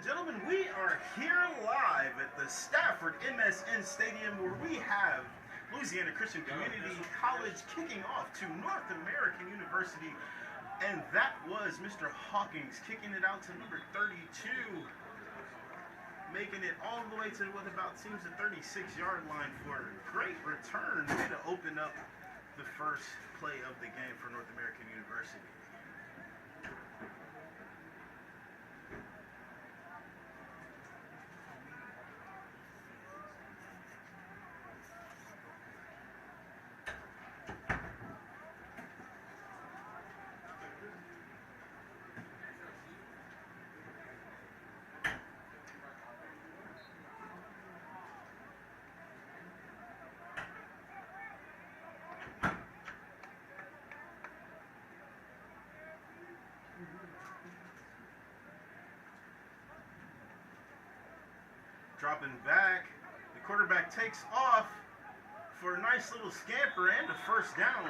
gentlemen, we are here live at the Stafford MSN Stadium where we have Louisiana Christian Community College kicking off to North American University. And that was Mr. Hawkins kicking it out to number 32, making it all the way to what about seems the 36-yard line for a great return to open up the first play of the game for North American University. Dropping back, the quarterback takes off for a nice little scamper and a first down.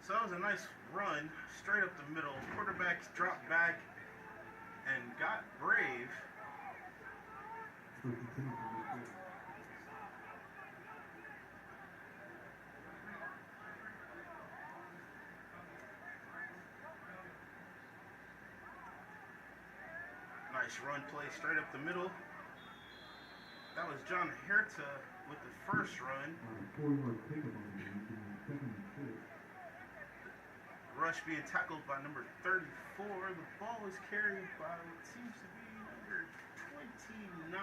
So that was a nice run, straight up the middle. Quarterback dropped back and got brave. Nice run play straight up the middle. That was John Herta with the first run. Rush being tackled by number 34. The ball is carried by what seems to be number 29.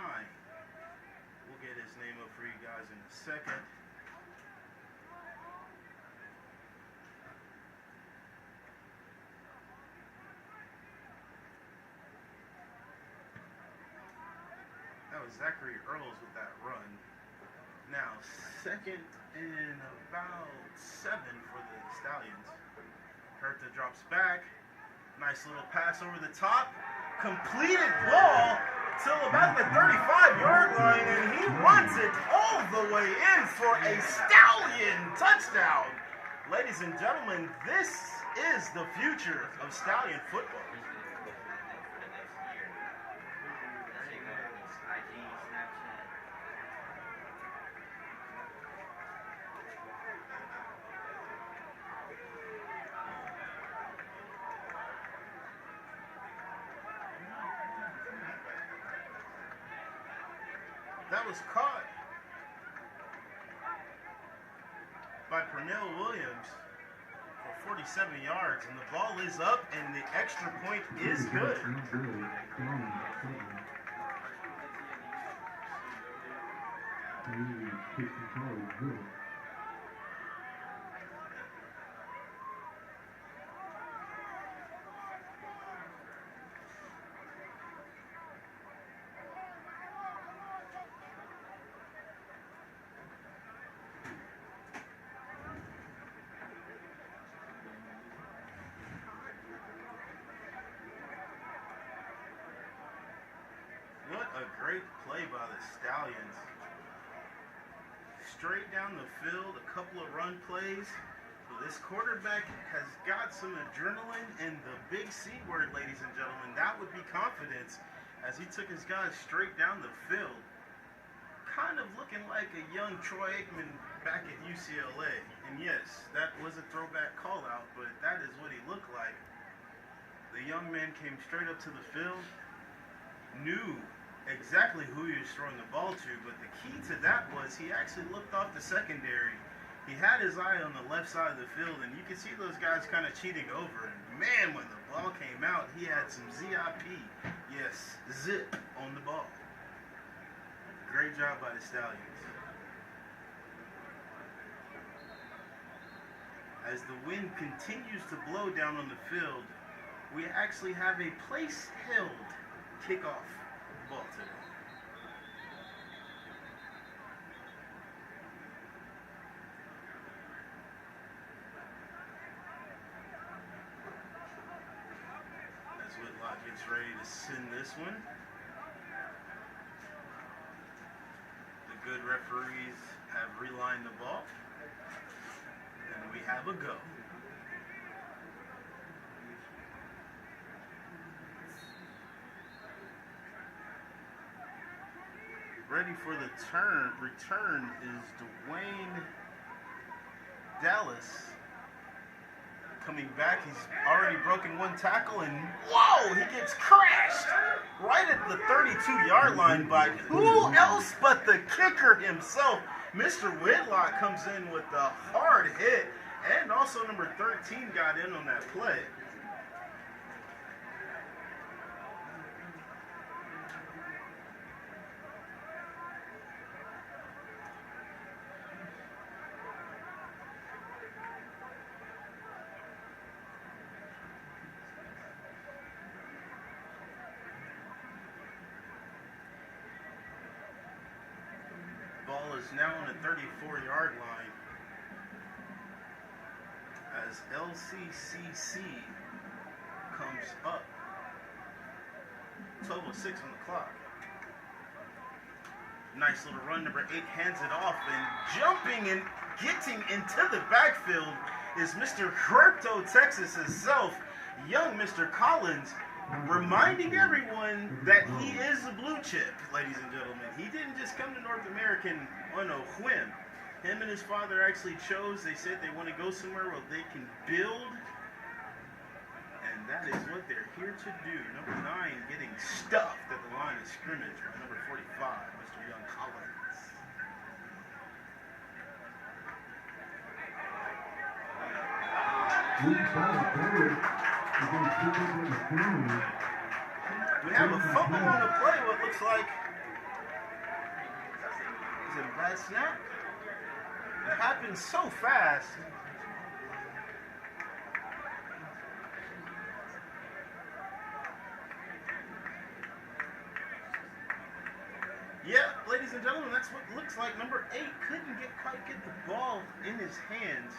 We'll get his name up for you guys in a second. That was Zachary Earls with that run. Now, second and about 7 for the Stallions. Herta drops back. Nice little pass over the top. Completed ball till about the 35-yard line, and he runs it all the way in for a Stallion touchdown. Ladies and gentlemen, this is the future of Stallion football. That was caught by Pernell Williams for 47 yards, and the ball is up, and the extra point is good. What a great play by the Stallions. Straight down the field, a couple of run plays. This quarterback has got some adrenaline, and the big C word, ladies and gentlemen, that would be confidence, as he took his guys straight down the field. Kind of looking like a young Troy Aikman back at UCLA. And yes, that was a throwback call out, but that is what he looked like. The young man came straight up to the field, knew exactly who he was throwing the ball to, but the key to that was he actually looked off the secondary. He had his eye on the left side of the field, and you could see those guys kind of cheating over. And man, when the ball came out, he had some ZIP, yes, zip on the ball. Great job by the Stallions. As the wind continues to blow down on the field, we actually have a place-held kickoff ball today. gets ready to send this one. The good referees have relined the ball. And we have a go. Ready for the return is Dwayne Dallas. Coming back, he's already broken one tackle, and whoa, he gets crashed right at the 32-yard line by who else but the kicker himself. Mr. Whitlock comes in with a hard hit, and also number 13 got in on that play. Ball is now on the 34-yard line as LCCC comes up. Total of 6 on the clock. Nice little run. Number 8 hands it off, and jumping and getting into the backfield is Mr. Huerto, Texas himself, young Mr. Collins, reminding everyone that he is a blue chip, ladies and gentlemen. He didn't just come to North American on a whim. Him and his father actually chose, they said they want to go somewhere where they can build, and that is what they're here to do. Number 9 getting stuffed at the line of scrimmage by number 45, Mr. Young Collins. We have a fumble on the play, what looks like is it a bad snap? It happened so fast. Yeah, ladies and gentlemen, that's what it looks like. Number 8 couldn't quite get the ball in his hands.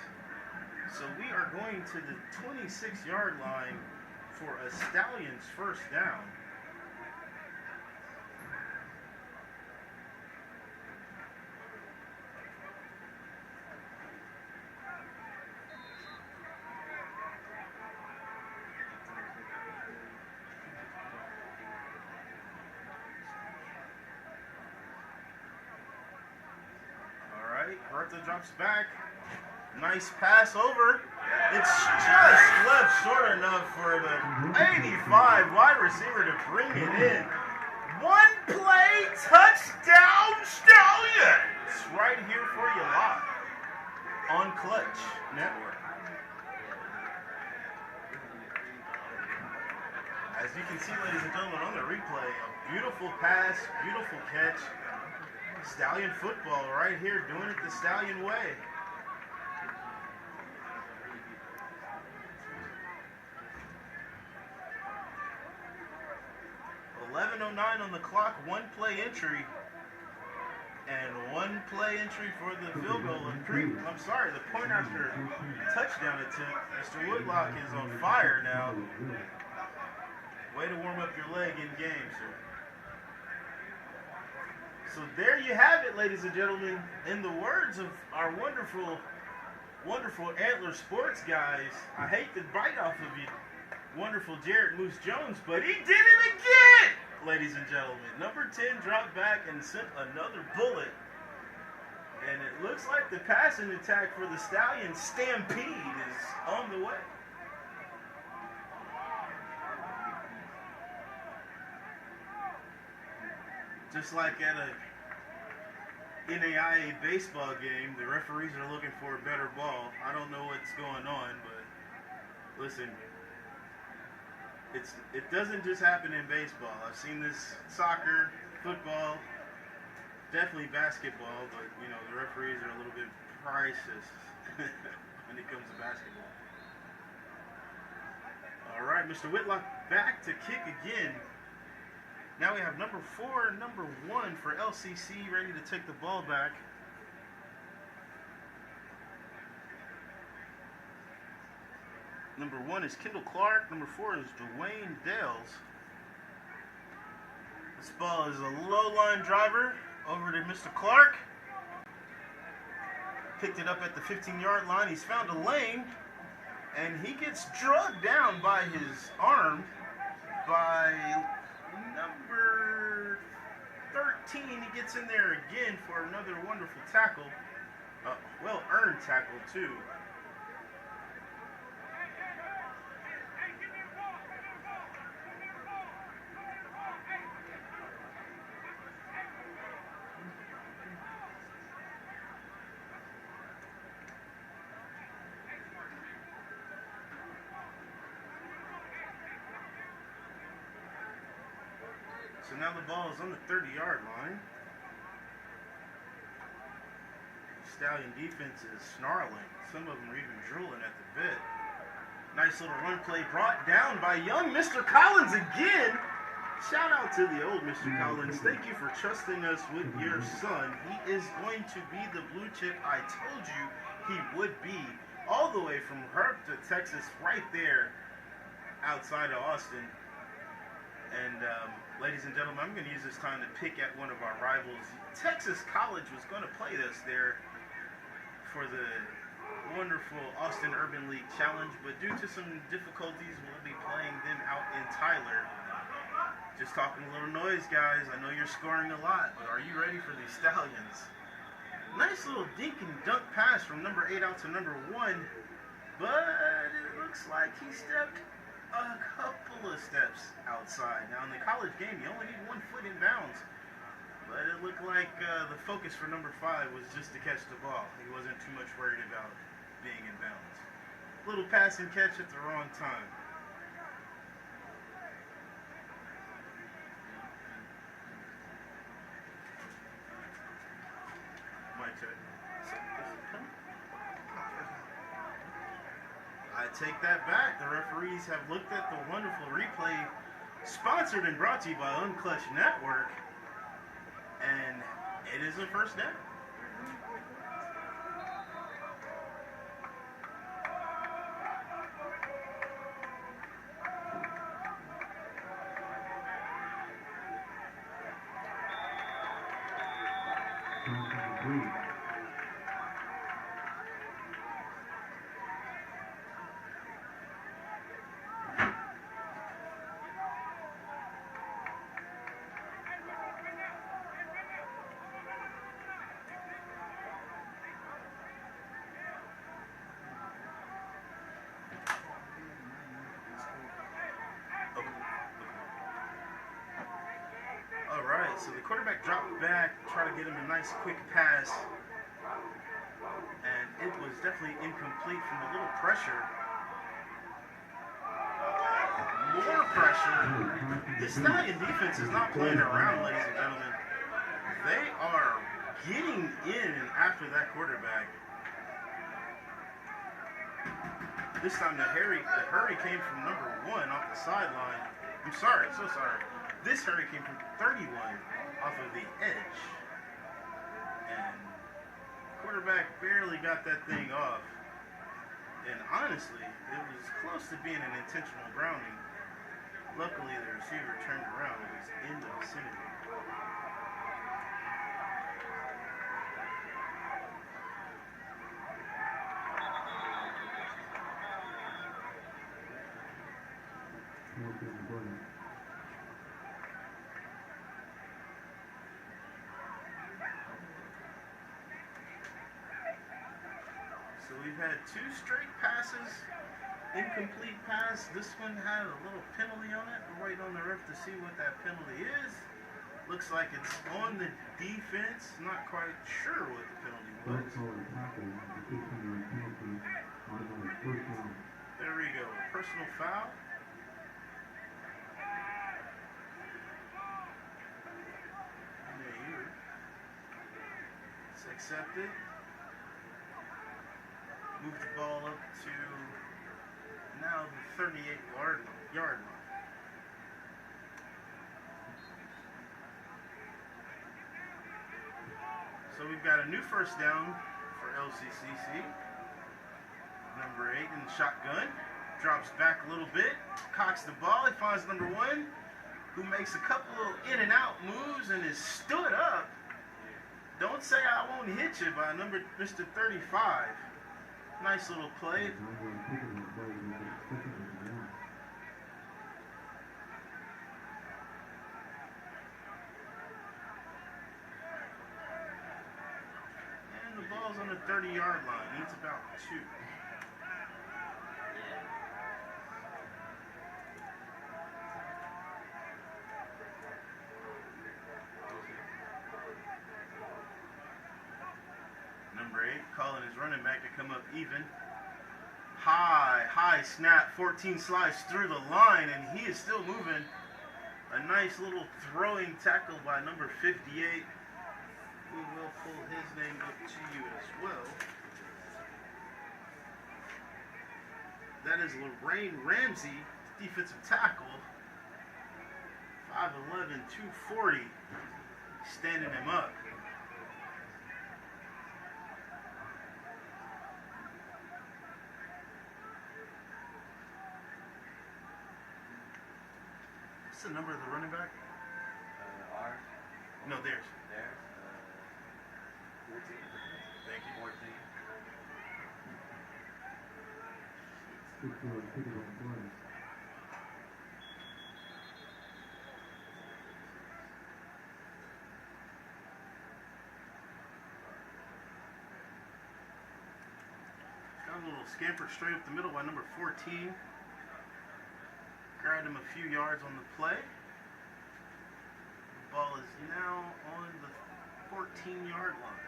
So we are going to the 26-yard line for a Stallions first down. Huerta drops back. Nice pass over. It's just left short enough for the 85 wide receiver to bring it in. One play, touchdown, Stallions! Right here for you live on Clutch Network. As you can see, ladies and gentlemen, on the replay, a beautiful pass, beautiful catch. Stallion football right here, doing it the Stallion way. .11:09 on the clock, one play entry, and one play entry for the field goal. I'm sorry, the point after touchdown attempt. Mr. Whitlock is on fire now. Way to warm up your leg in game, sir. So there you have it, ladies and gentlemen. In the words of our wonderful, wonderful Antler Sports guys, I hate to bite off of you, wonderful Jarrett Moose Jones, but he did it again, ladies and gentlemen. Number 10 dropped back and sent another bullet. And it looks like the passing attack for the Stallions stampede is on the way. Just like at a NAIA baseball game, the referees are looking for a better ball. I don't know what's going on, but listen, it doesn't just happen in baseball. I've seen this soccer, football, definitely basketball, but you know, the referees are a little bit priceless when it comes to basketball. All right, Mr. Whitlock back to kick again. Now we have number 4 and number 1 for LCC ready to take the ball back. Number 1 is Kendall Clark. Number 4 is Dwayne Dales. This ball is a low line driver over to Mr. Clark. Picked it up at the 15-yard line. He's found a lane, and he gets drugged down by his arm by number 13. He gets in there again for another wonderful tackle. Well-earned tackle, too. So now the ball is on the 30-yard line. Stallion defense is snarling. Some of them are even drooling at the bit. Nice little run play brought down by young Mr. Collins again. Shout out to the old Mr. Collins. Thank you for trusting us with your son. He is going to be the blue chip I told you he would be. All the way from Herb to Texas, right there outside of Austin. And ladies and gentlemen, I'm going to use this time to pick at one of our rivals. Texas College was going to play us there for the wonderful Austin Urban League Challenge, but due to some difficulties, we'll be playing them out in Tyler. Just talking a little noise, guys. I know you're scoring a lot, but are you ready for these Stallions? Nice little dink and dunk pass from number 8 out to number 1, but it looks like he stepped a couple of steps outside. Now in the college game, you only need 1 foot in bounds, but it looked like the focus for number 5 was just to catch the ball. He wasn't too much worried about being in bounds. Little pass and catch at the wrong time. My check. I take that back. The referees have looked at the wonderful replay sponsored and brought to you by Unclutch Network, and it is a first down. So the quarterback dropped back, tried to get him a nice quick pass, and it was definitely incomplete from a little pressure. More pressure. This Stallion defense is not playing around, ladies and gentlemen. They are getting in after that quarterback. This time the hurry came from number 1 off the sideline. I'm sorry, so sorry. This hurry came from 31 off of the edge. And quarterback barely got that thing off. And honestly, it was close to being an intentional grounding. Luckily, the receiver turned around and was in the vicinity. So we've had 2 straight passes, incomplete pass. This one had a little penalty on it. We're waiting on the ref to see what that penalty is. Looks like it's on the defense. Not quite sure what the penalty was. There we go. Personal foul. NAU. It's accepted. Move the ball up to now the 38-yard line. So we've got a new first down for LCCC. Number 8 in the shotgun. Drops back a little bit. Cocks the ball. He finds number 1. who makes a couple of in and out moves and is stood up. Don't say I won't hit you by Mr. 35. Nice little play. And the ball's on the 30-yard line. Needs about 2. Number 8, calling his running back to come up even. High snap, 14 slides through the line, and he is still moving. A nice little throwing tackle by number 58. We will pull his name up to you as well. That is Lorraine Ramsey, defensive tackle. 5'11", 240, standing him up. What's the number of the running back? Ours? No, theirs. Theirs? 14. Thank you. 14. Got a little scamper straight up the middle by number 14. Grabbed him a few yards on the play. The ball is now on the 14-yard line.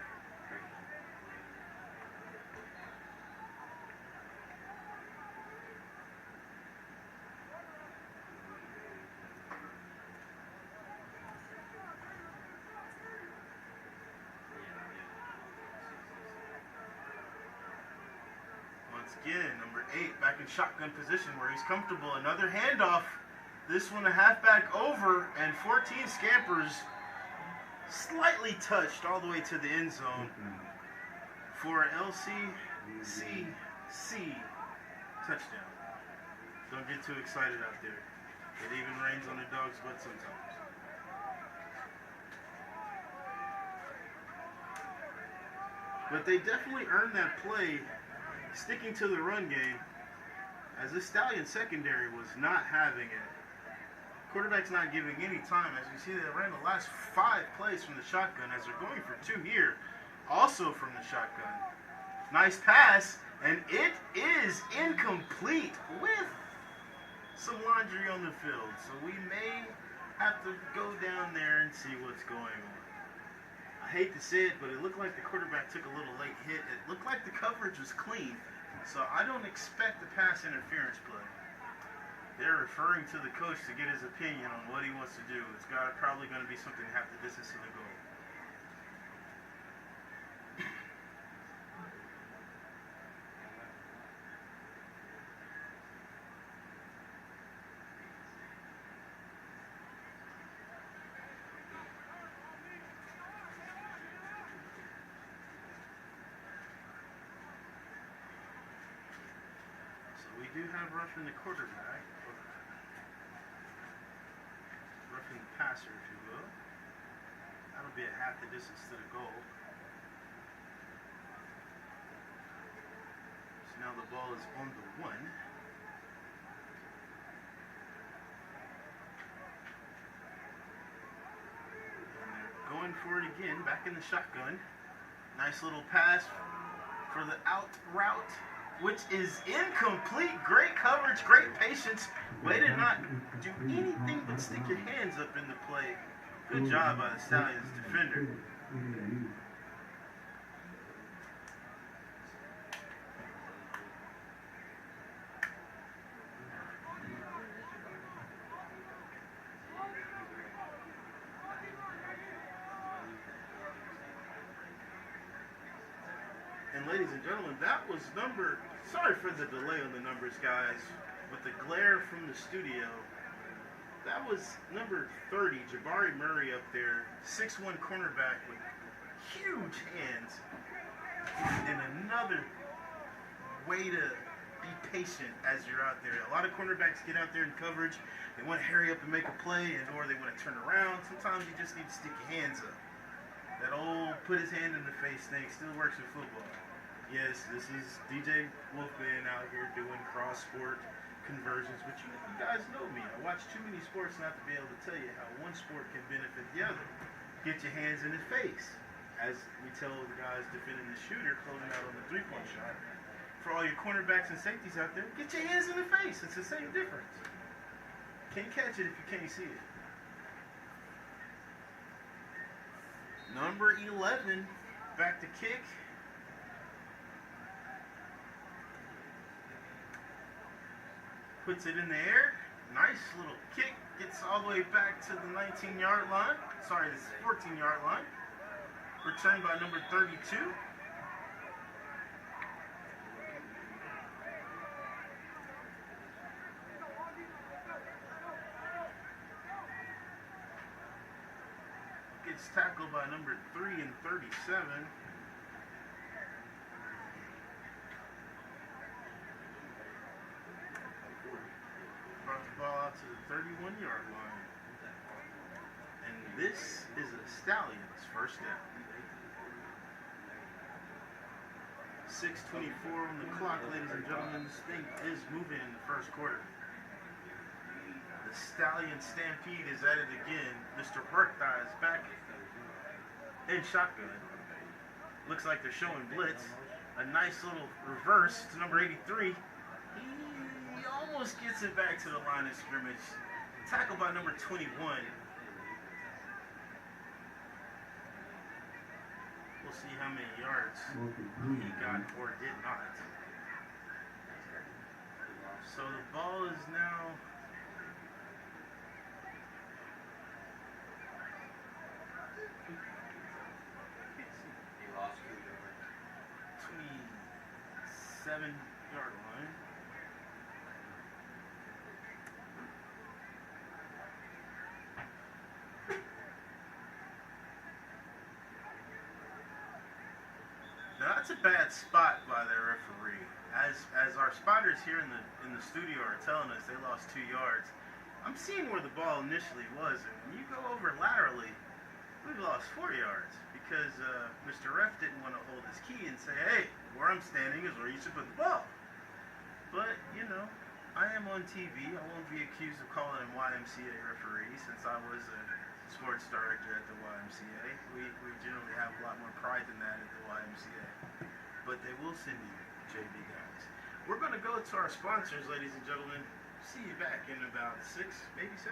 Again, number 8 back in shotgun position where he's comfortable. Another handoff. This one a halfback over, and 14 scampers slightly touched all the way to the end zone for an LCCC touchdown. Don't get too excited out there. It even rains on the dog's butt sometimes. But they definitely earned that play, sticking to the run game, as the Stallion secondary was not having it. Quarterback's not giving any time. As you see, they ran the last 5 plays from the shotgun, as they're going for 2 here, also from the shotgun. Nice pass, and it is incomplete with some laundry on the field. So we may have to go down there and see what's going on. I hate to say it, but it looked like the quarterback took a little late hit. It looked like the coverage was clean, so I don't expect the pass interference play. They're referring to the coach to get his opinion on what he wants to do. It's probably going to be something half the distance to the goal. We do have roughing the quarterback, or roughing the passer, if you will. That'll be at half the distance to the goal. So now the ball is on the 1. And they're going for it again, back in the shotgun. Nice little pass for the out route, which is incomplete. Great coverage, great patience. Way to not do anything but stick your hands up in the play. Good job by the Stallions defender. And ladies and gentlemen, that was sorry for the delay on the numbers, guys, with the glare from the studio. That was number 30, Jabari Murray up there, 6'1" cornerback with huge hands. And another way to be patient as you're out there. A lot of cornerbacks get out there in coverage. They want to hurry up and make a play, or they want to turn around. Sometimes you just need to stick your hands up. That old put his hand in the face thing still works in football. Yes, this is DJ Wolfman out here doing cross-sport conversions, but you guys know me. I watch too many sports not to be able to tell you how one sport can benefit the other. Get your hands in his face. As we tell the guys defending the shooter, closing out on the three-point shot. For all your cornerbacks and safeties out there, get your hands in the face. It's the same difference. Can't catch it if you can't see it. Number 11, back to kick. Puts it in the air. Nice little kick. Gets all the way back to the 19-yard line. Sorry, this is 14-yard line. Returned by number 32. Gets tackled by number 3 and 37. Brought the ball out to the 31-yard line. And this is a Stallions first down. 6:24 on the clock, ladies and gentlemen. This thing is moving in the first quarter. The Stallion Stampede is at it again. Mr. Bertha is back in shotgun. Looks like they're showing blitz. A nice little reverse to number 83. He almost gets it back to the line of scrimmage. Tackled by number 21. We'll see how many yards he got or did not. So the ball is now He lost 2 yards. 27-yard line. Now that's a bad spot by the referee. As our spotters here in the studio are telling us they lost 2 yards. I'm seeing where the ball initially was, and when you go over laterally, we've lost 4 yards because Mr. Ref didn't want to hold his key and say, hey, where I'm standing is where you should put the ball. But, you know, I am on TV. I won't be accused of calling him YMCA referee since I was a sports director at the YMCA. We generally have a lot more pride than that at the YMCA. But they will send you JV guys. We're going to go to our sponsors, ladies and gentlemen. See you back in about 6, maybe 7.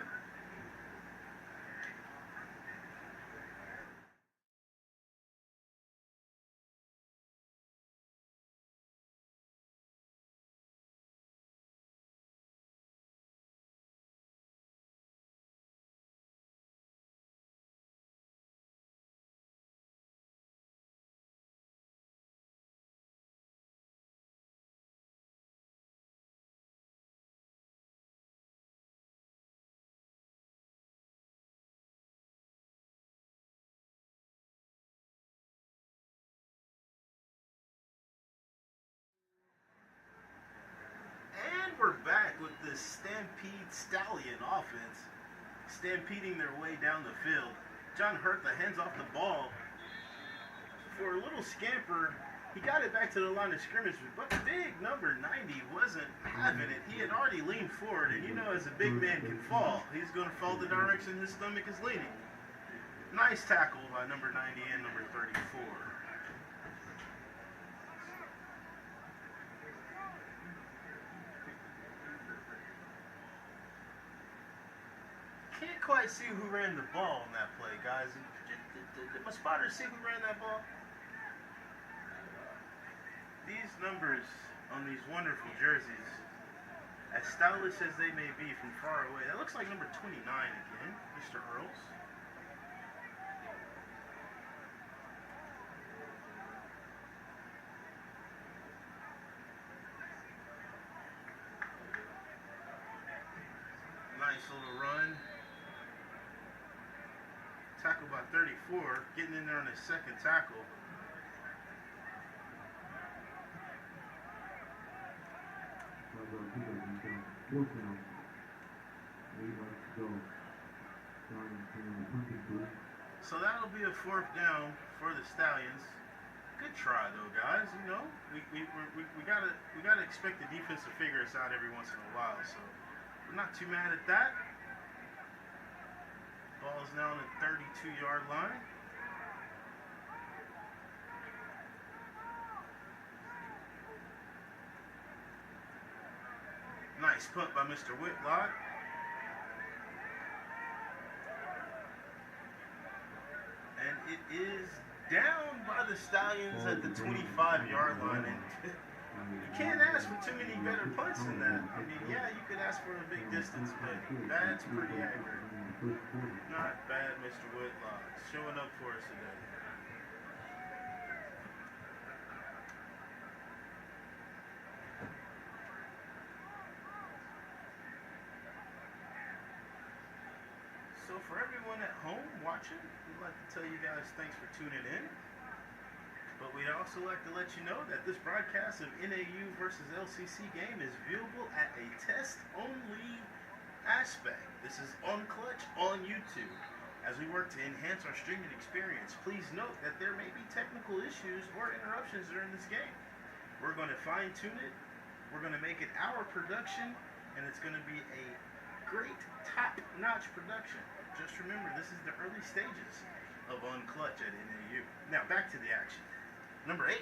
We're back with this Stampede Stallion offense, stampeding their way down the field. John Hertha hands off the ball for a little scamper. He got it back to the line of scrimmage, but big number 90 wasn't having it. He had already leaned forward, and you know as a big man can fall, he's going to fall the direction his stomach is leaning. Nice tackle by number 90 and number 34. Can't quite see who ran the ball in that play, guys. Did my spotters see who ran that ball? These numbers on these wonderful jerseys, as stylish as they may be from far away, that looks like number 29 again, Mr. Earls. Nice little run. Tackle by 34, getting in there on his second tackle. fourth down. Where you like to go. Stallions in the punting booth. So that'll be a fourth down for the Stallions. Good try though, guys. You know, we gotta expect the defense to figure us out every once in a while. So we're not too mad at that. Ball's now on the 32-yard line. Nice punt by Mr. Whitlock. And it is down by the Stallions at the 25-yard line. And you can't ask for too many better punts than that. I mean, yeah, you could ask for a big distance, but that's pretty accurate. Not bad, Mr. Whitlock. Showing up for us today. So for everyone at home watching, we'd like to tell you guys thanks for tuning in. But we'd also like to let you know that this broadcast of NAU versus LCC game is viewable at a test-only aspect. This is on Clutch on YouTube. As we work to enhance our streaming experience, please note that there may be technical issues or interruptions during this game. We're going to fine-tune it. We're going to make it our production, and it's going to be a great top-notch production. Just remember, this is the early stages of On Clutch at NAU. Now, back to the action. Number 8,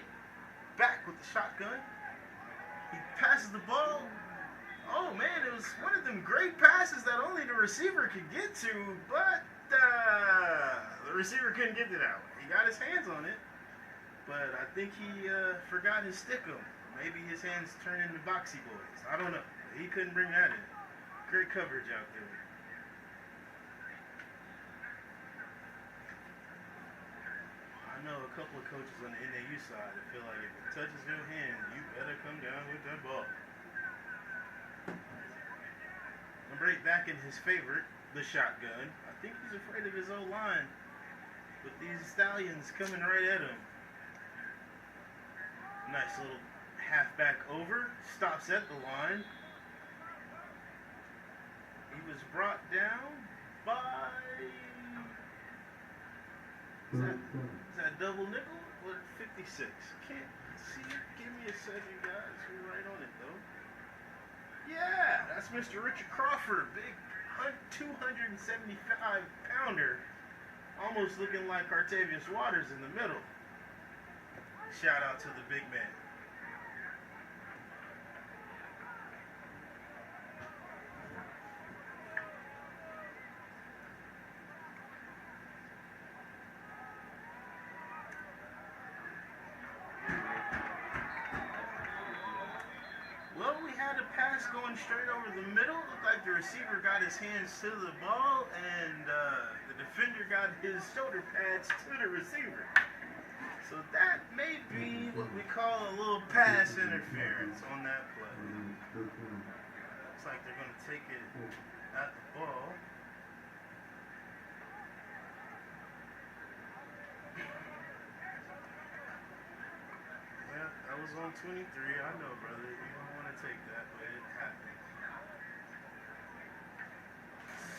back with the shotgun. He passes the ball. Oh, man, it was one of them great passes that only the receiver could get to, but the receiver couldn't get to that one. He got his hands on it, but I think he forgot his stick-em. Maybe his hands turned into boxy boys. I don't know. He couldn't bring that in. Great coverage out there. I know a couple of coaches on the NAU side that feel like if it touches your hand, you better come down with that ball. Number 8 back in his favorite, the shotgun. I think he's afraid of his old line with these Stallions coming right at him. Nice little halfback over, stops at the line. He was brought down by... Is that double nickel or 56? Can't see it. Give me a second, guys. We're right on it, though. Yeah, that's Mr. Richard Crawford. Big 275-pounder. Almost looking like Artavius Waters in the middle. Shout out to the big man. Well, we had a pass going straight over the middle. Looked like the receiver got his hands to the ball, and the defender got his shoulder pads to the receiver. So that may be what we call a little pass interference on that play. Looks like they're going to take it at the ball. Yeah, that was on 23. I know, brother. You don't want to take that, but it happened.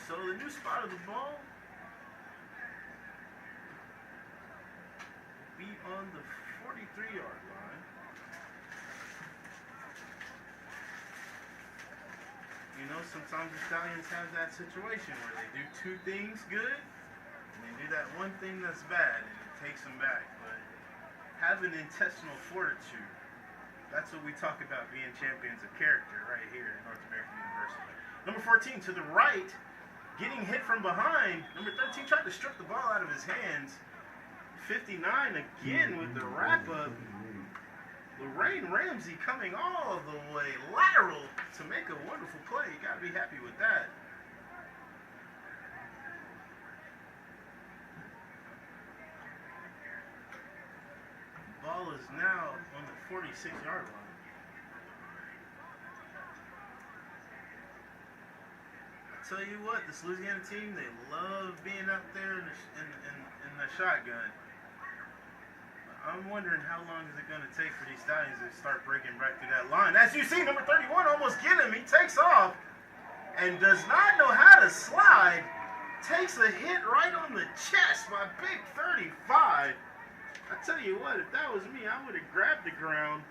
So the new spot of the ball will be on the 43-yard line. You know, sometimes the Stallions have that situation where they do two things good, and they do that one thing that's bad, and it takes them back. But having intestinal fortitude, that's what we talk about being champions of character right here at North American University. Number 14 to the right, getting hit from behind. Number 13 tried to strip the ball out of his hands. 59 again with the wrap-up. Lorraine Ramsey coming all the way lateral to make a wonderful play. You got to be happy with that. Ball is now on the 46-yard line. I tell you what, this Louisiana team, they love being out there in the shotgun. I'm wondering how long is it going to take for these Stallions to start breaking back through that line. As you see, number 31 almost get him. He takes off and does not know how to slide. Takes a hit right on the chest by big 35. I tell you what, if that was me, I would have grabbed the ground.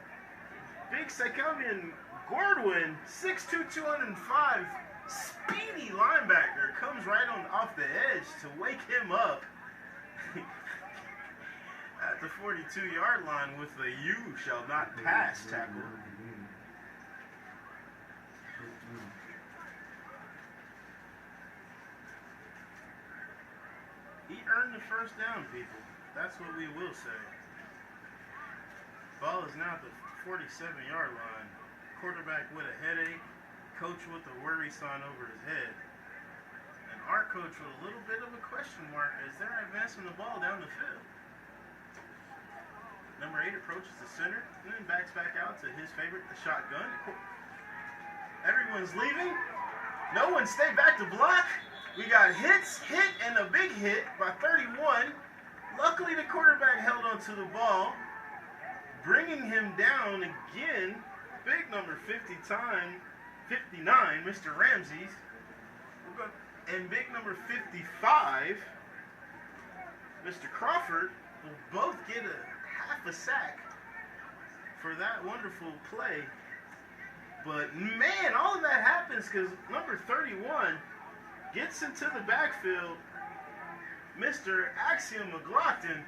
Big Sakovian Gordwin, 6'2", 205, speedy linebacker, comes right on off the edge to wake him up at the 42-yard line with the "you shall not pass" tackle. He earned the first down, people. That's what we will say. Ball is now at the 47-yard line. Quarterback with a headache. Coach with a worry sign over his head. And our coach with a little bit of a question mark as they're advancing the ball down the field. Number 8 approaches the center and then backs back out to his favorite, the shotgun. Everyone's leaving. No one stayed back to block. We got hit, and a big hit by 31. Luckily, the quarterback held onto the ball, bringing him down again. Big number 59, Mr. Ramsey. And big number 55, Mr. Crawford, will both get half a sack for that wonderful play. But, man, all of that happens because number 31 gets into the backfield. Mr. Axiom McLaughlin,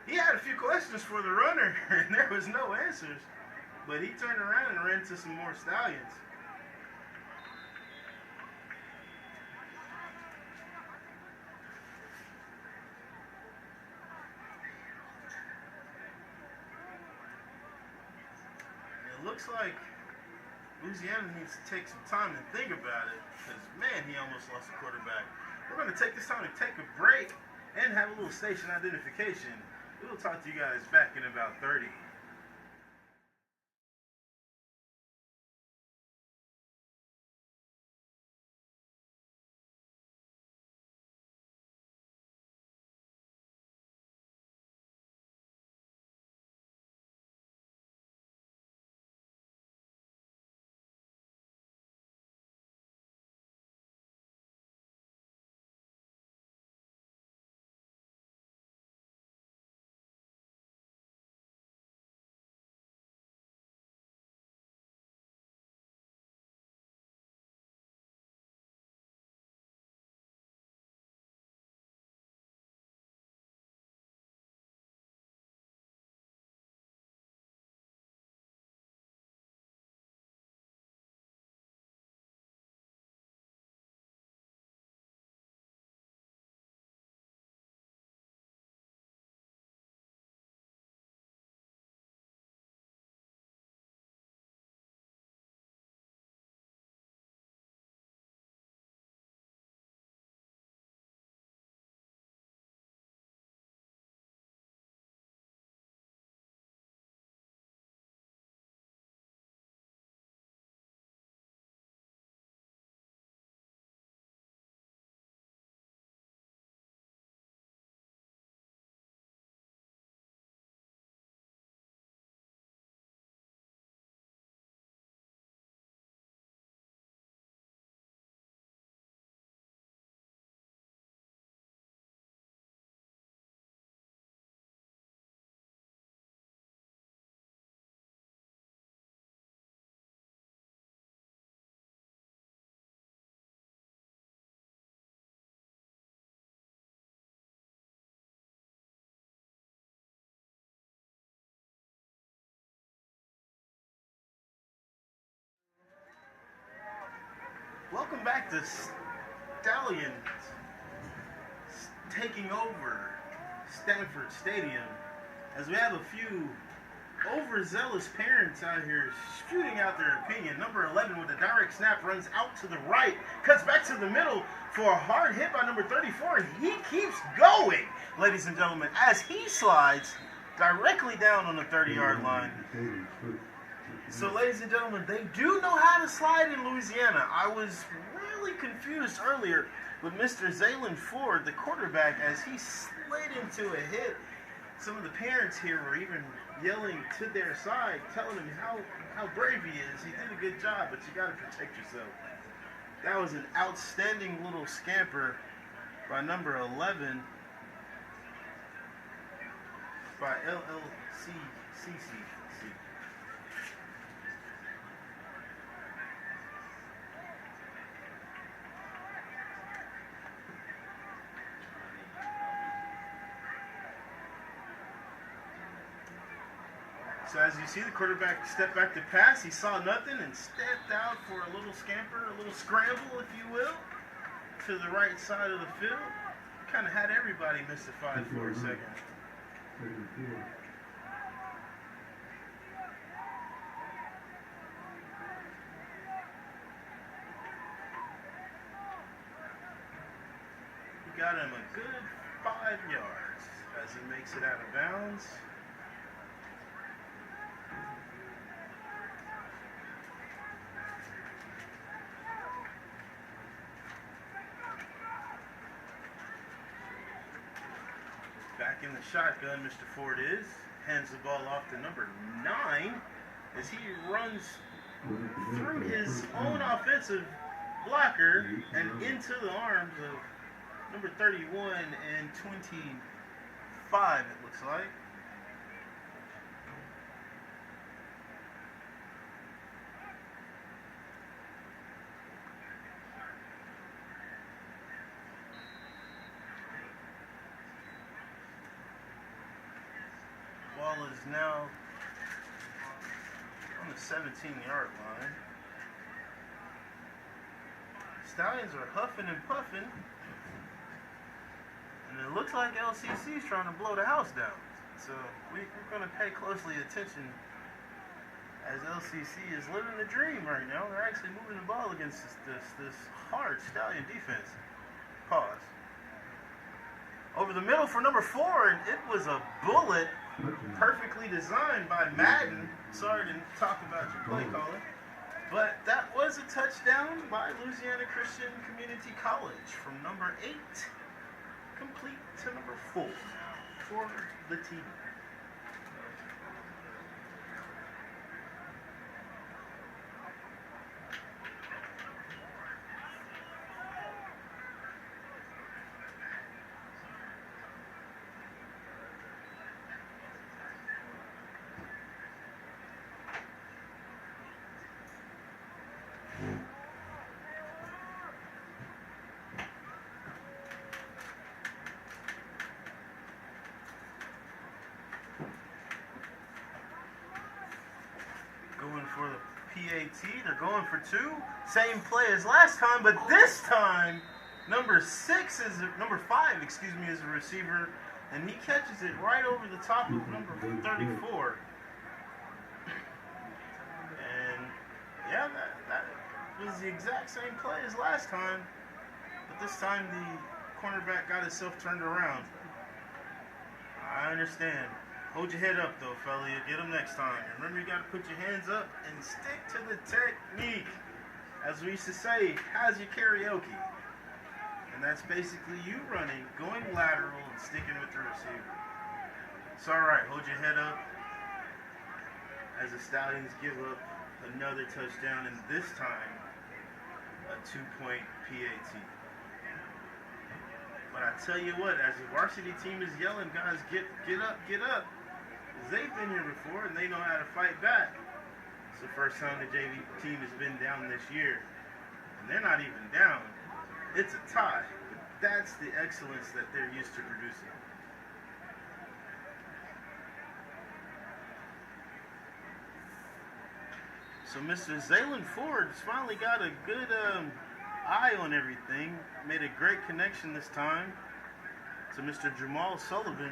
he had a few questions for the runner, and there was no answers. But he turned around and ran into some more Stallions. It looks like Louisiana needs to take some time and think about it, because, man, he almost lost the quarterback. We're going to take this time to take a break and have a little station identification. We'll talk to you guys back in about 30. Welcome back to Stallions taking over Stanford Stadium, as we have a few overzealous parents out here shooting out their opinion. Number 11 with a direct snap runs out to the right, cuts back to the middle for a hard hit by number 34, and he keeps going, ladies and gentlemen, as he slides directly down on the 30-yard line. So, ladies and gentlemen, they do know how to slide in Louisiana. I was really confused earlier with Mr. Zaylen Ford, the quarterback, as he slid into a hit. some of the parents here were even yelling to their side, telling him how brave he is. He did a good job, but you got to protect yourself. That was an outstanding little scamper by number 11 by LLCCC. So as you see, the quarterback stepped back to pass. He saw nothing and stepped out for a little scamper, a little scramble, if you will, to the right side of the field. Kind of had everybody mystified for a second. He got him a good 5 yards as he makes it out of bounds. Back in the shotgun, Mr. Ford hands the ball off to number 9 as he runs through his own offensive blocker and into the arms of number 31 and 25, it looks like. Ball is now on the 17-yard line. Stallions are huffing and puffing, and it looks like LCC is trying to blow the house down. So we're going to pay closely attention as LCC is living the dream right now. They're actually moving the ball against this hard Stallion defense. Pause. Over the middle for number 4, and it was a bullet. Perfectly designed by Madden. Sorry to talk about your play calling, but that was a touchdown by Louisiana Christian Community College from number 8 complete to number 4 for the team. Going for the PAT, they're going for 2. Same play as last time, but this time number 5, is a receiver, and he catches it right over the top of number 34. And yeah, that was the exact same play as last time, but this time the cornerback got himself turned around. I understand. Hold your head up, though, fella. You'll get them next time. Remember, you got to put your hands up and stick to the technique. As we used to say, how's your karaoke? And that's basically you running, going lateral, and sticking with the receiver. It's all right. Hold your head up as the Stallions give up another touchdown, and this time a 2-point PAT. But I tell you what, as the varsity team is yelling, guys, get up, get up. They've been here before, and they know how to fight back. It's the first time the JV team has been down this year. And they're not even down. It's a tie. But that's the excellence that they're used to producing. So Mr. Zaylen Ford has finally got a good eye on everything. Made a great connection this time to Mr. Jamal Sullivan.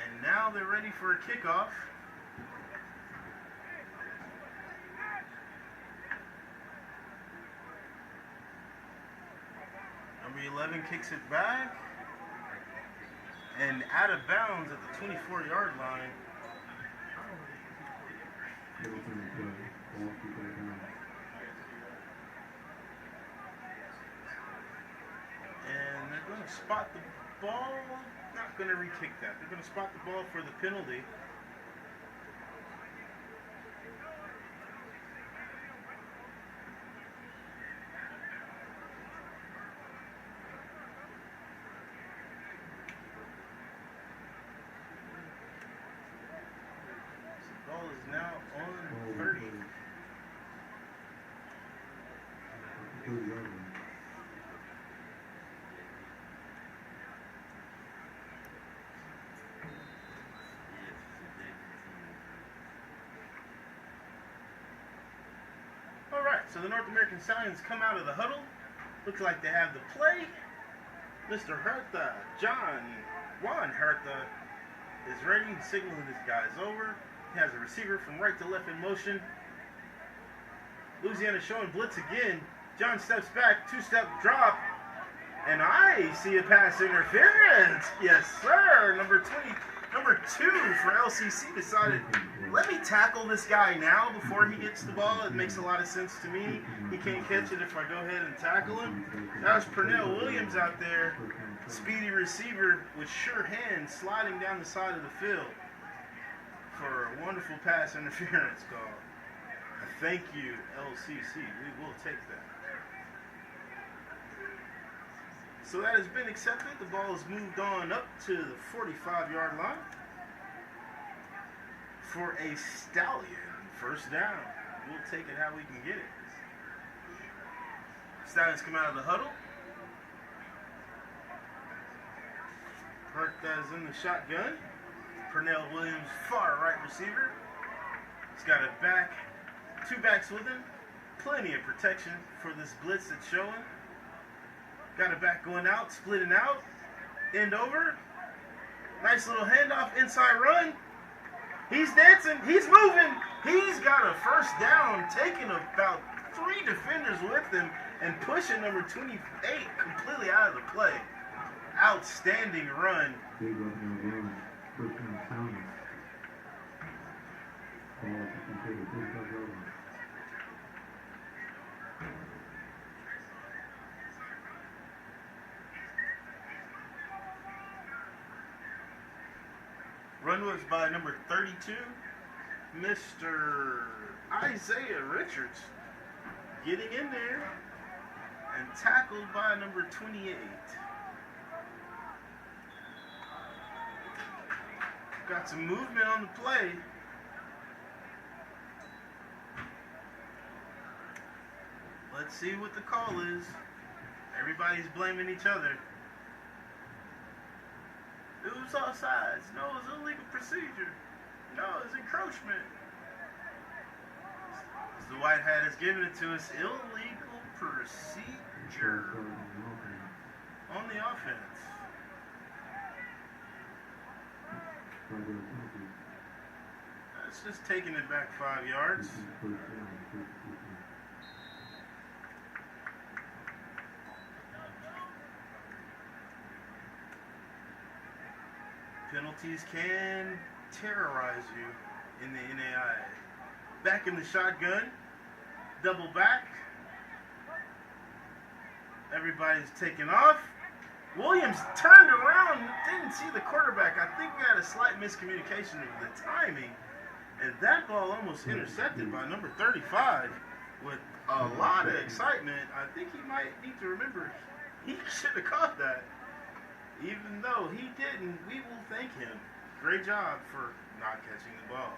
And now they're ready for a kickoff. Number 11 kicks it back. And out of bounds at the 24-yard line. And they're going to spot the ball. not going to re-kick that. They're going to spot the ball for the penalty. The ball is now on 30. 30-yard line. Alright, so the North American Stallions come out of the huddle. Looks like they have the play. Mr. Hertha, Juan Hertha, is ready and signaling his guys over. He has a receiver from right to left in motion. Louisiana showing blitz again. John steps back, two-step drop. And I see a pass interference. Yes, sir. Number 2 for LCC decided, let me tackle this guy now before he gets the ball. It makes a lot of sense to me. He can't catch it if I go ahead and tackle him. That was Pernell Williams out there, speedy receiver with sure hands sliding down the side of the field for a wonderful pass interference call. Thank you, LCC. We will take that. So that has been accepted. The ball has moved on up to the 45-yard line for a Stallion first down. We'll take it how we can get it. Stallions come out of the huddle. Hertha's in the shotgun. Pernell Williams, far right receiver. He's got a back, 2 backs with him. Plenty of protection for this blitz that's showing. Got a back going out, splitting out. End over. Nice little handoff, inside run. He's dancing, he's moving. He's got a first down, taking about 3 defenders with him and pushing number 28 completely out of the play. Outstanding run. Big opening run. First down Stallions. Ball at the 45-yard line. Run was by number 32, Mr. Isaiah Richards, getting in there and tackled by number 28. Got some movement on the play. Let's see what the call is. Everybody's blaming each other. It was offsides. No, it was illegal procedure. No, it was encroachment. As the white hat has given it to us, illegal procedure on the offense. That's just taking it back 5 yards. Penalties can terrorize you in the NAI. Back in the shotgun, double back. Everybody's taking off. Williams turned around, didn't see the quarterback. I think we had a slight miscommunication of the timing. And that ball almost intercepted by number 35 with a lot of excitement. I think he might need to remember he should have caught that. Even though he didn't, we will thank him. Great job for not catching the ball.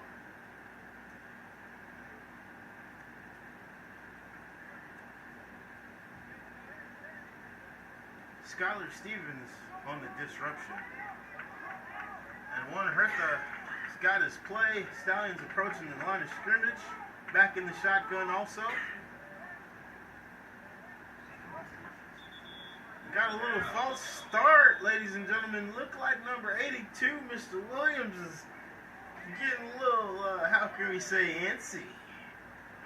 Skylar Stevens on the disruption. And Juan Hertha has got his play. Stallions approaching the line of scrimmage. Back in the shotgun also. Got a little false start, ladies and gentlemen. Looked like number 82, Mr. Williams, is getting a little, how can we say, antsy.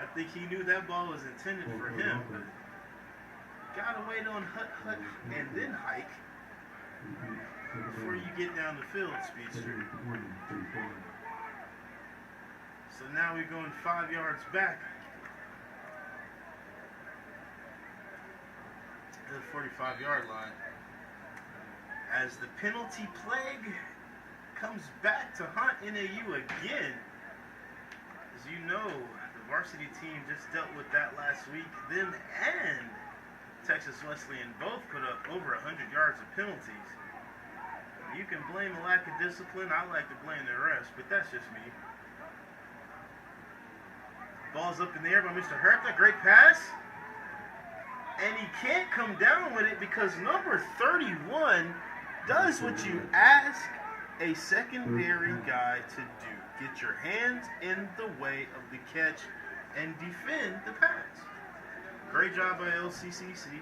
I think he knew that ball was intended for him. But gotta wait on hut and then hike before you get down the field, speedster. So now we're going 5 yards back to the 45-yard line. as the penalty plague comes back to haunt NAU again. As you know, the varsity team just dealt with that last week. Them and Texas Wesleyan both put up over 100 yards of penalties. You can blame a lack of discipline. I like to blame the rest, but that's just me. Ball's up in the air by Mr. Hertha. Great pass. And he can't come down with it because number 31 does what you ask a secondary guy to do. Get your hands in the way of the catch and defend the pass. Great job by LCCC.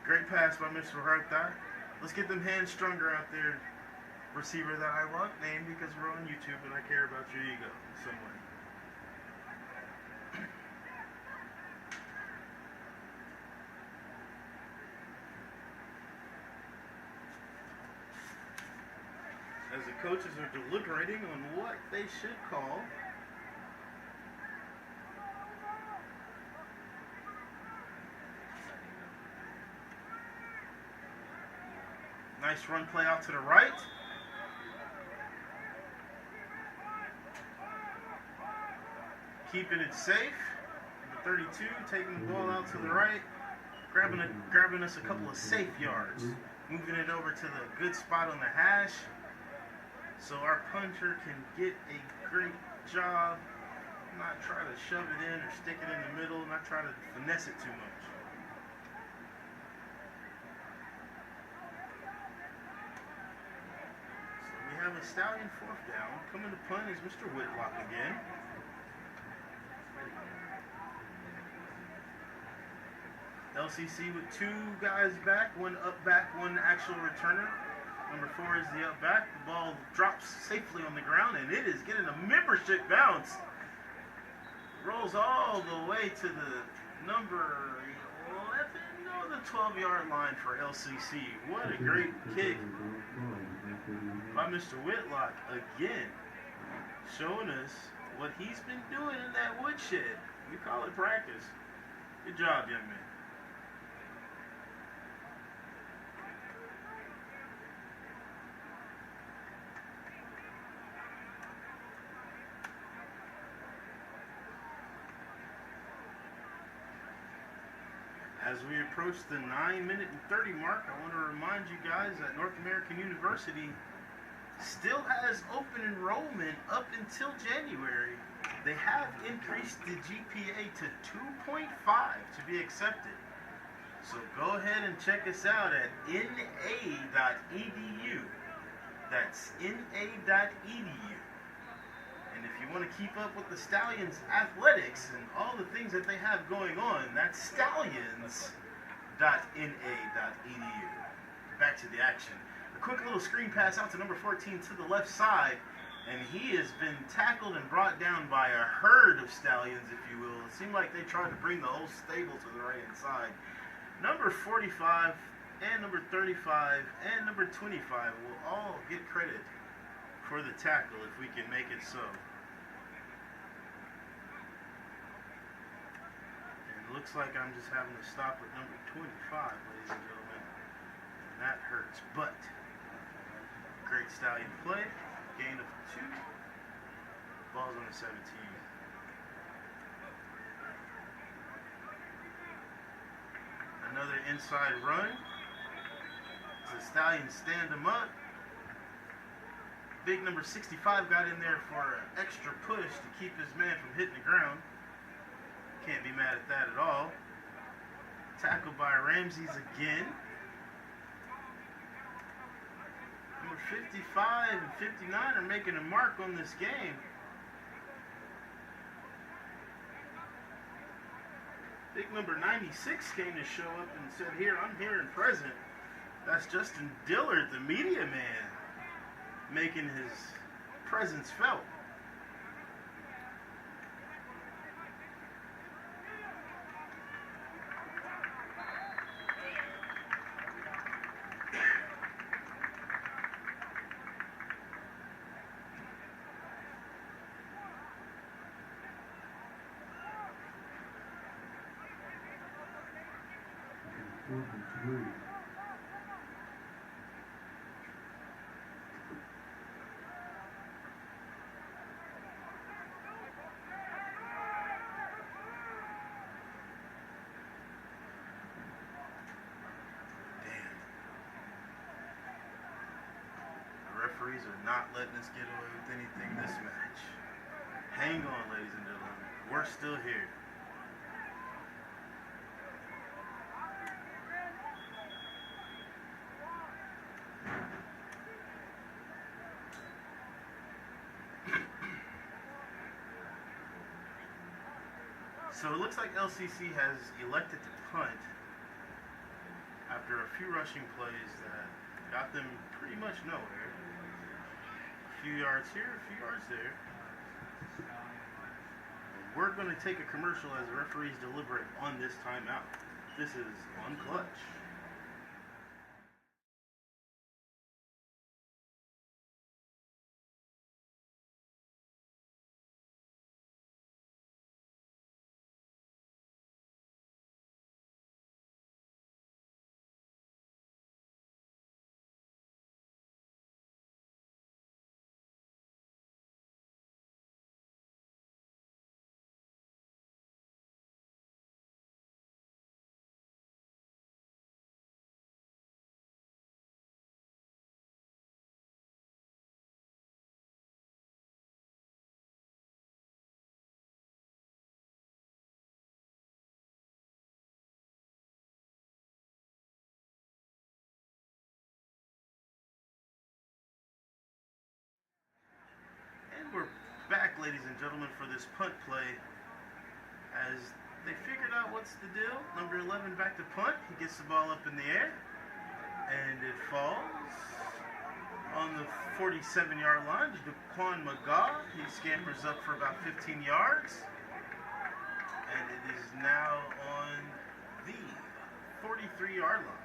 Great pass by Mr. Hertha. Let's get them hands stronger out there. Receiver that I won't name because we're on YouTube and I care about your ego in some way. As the coaches are deliberating on what they should call. Nice run play out to the right. Keeping it safe. Number 32 taking the ball out to the right. Grabbing us a couple of safe yards. Moving it over to the good spot on the hash. So our punter can get a great job, not try to shove it in or stick it in the middle, not try to finesse it too much. So we have a Stallion fourth down. Coming to punt is Mr. Whitlock again. LCC with two guys back, one up back, one actual returner. Number 4 is the up back. The ball drops safely on the ground, and it is getting a membership bounce. Rolls all the way to the number 11, no, the 12-yard line for LCC. What a great kick by Mr. Whitlock again, showing us what he's been doing in that woodshed. We call it practice. Good job, young man. As we approach the 9-minute and 30 mark, I want to remind you guys that North American University still has open enrollment up until January. They have increased the GPA to 2.5 to be accepted. So go ahead and check us out at na.edu. That's na.edu. And if you want to keep up with the Stallions athletics and all the things that they have going on, that's stallions.na.edu. Back to the action. A quick little screen pass out to number 14 to the left side, and he has been tackled and brought down by a herd of Stallions, if you will. It seemed like they tried to bring the whole stable to the right-hand side. Number 45 and number 35 and number 25 will all get credit for the tackle if we can make it so. And it looks like I'm just having to stop at number 25, ladies and gentlemen. And that hurts, but great Stallion play. Gain of 2. Ball's on the 17. Another inside run. The Stallions stand him up. Big number 65 got in there for an extra push to keep his man from hitting the ground. Can't be mad at that at all. Tackled by Ramses again. Number 55 and 59 are making a mark on this game. Big number 96 came to show up and said, I'm here and present. That's Justin Dillard, the media man, making his presence felt. referees are not letting us get away with anything this match. Hang on, ladies and gentlemen. We're still here. So it looks like LCC has elected to punt after a few rushing plays that got them pretty much nowhere. A few yards here, a few yards there. We're going to take a commercial as the referees deliberate on this timeout. This is on Clutch. We're back, ladies and gentlemen, for this punt play as they figured out what's the deal. Number 11 back to punt. He gets the ball up in the air and it falls on the 47-yard line to Daquan McGaw. He scampers up for about 15 yards and it is now on the 43-yard line.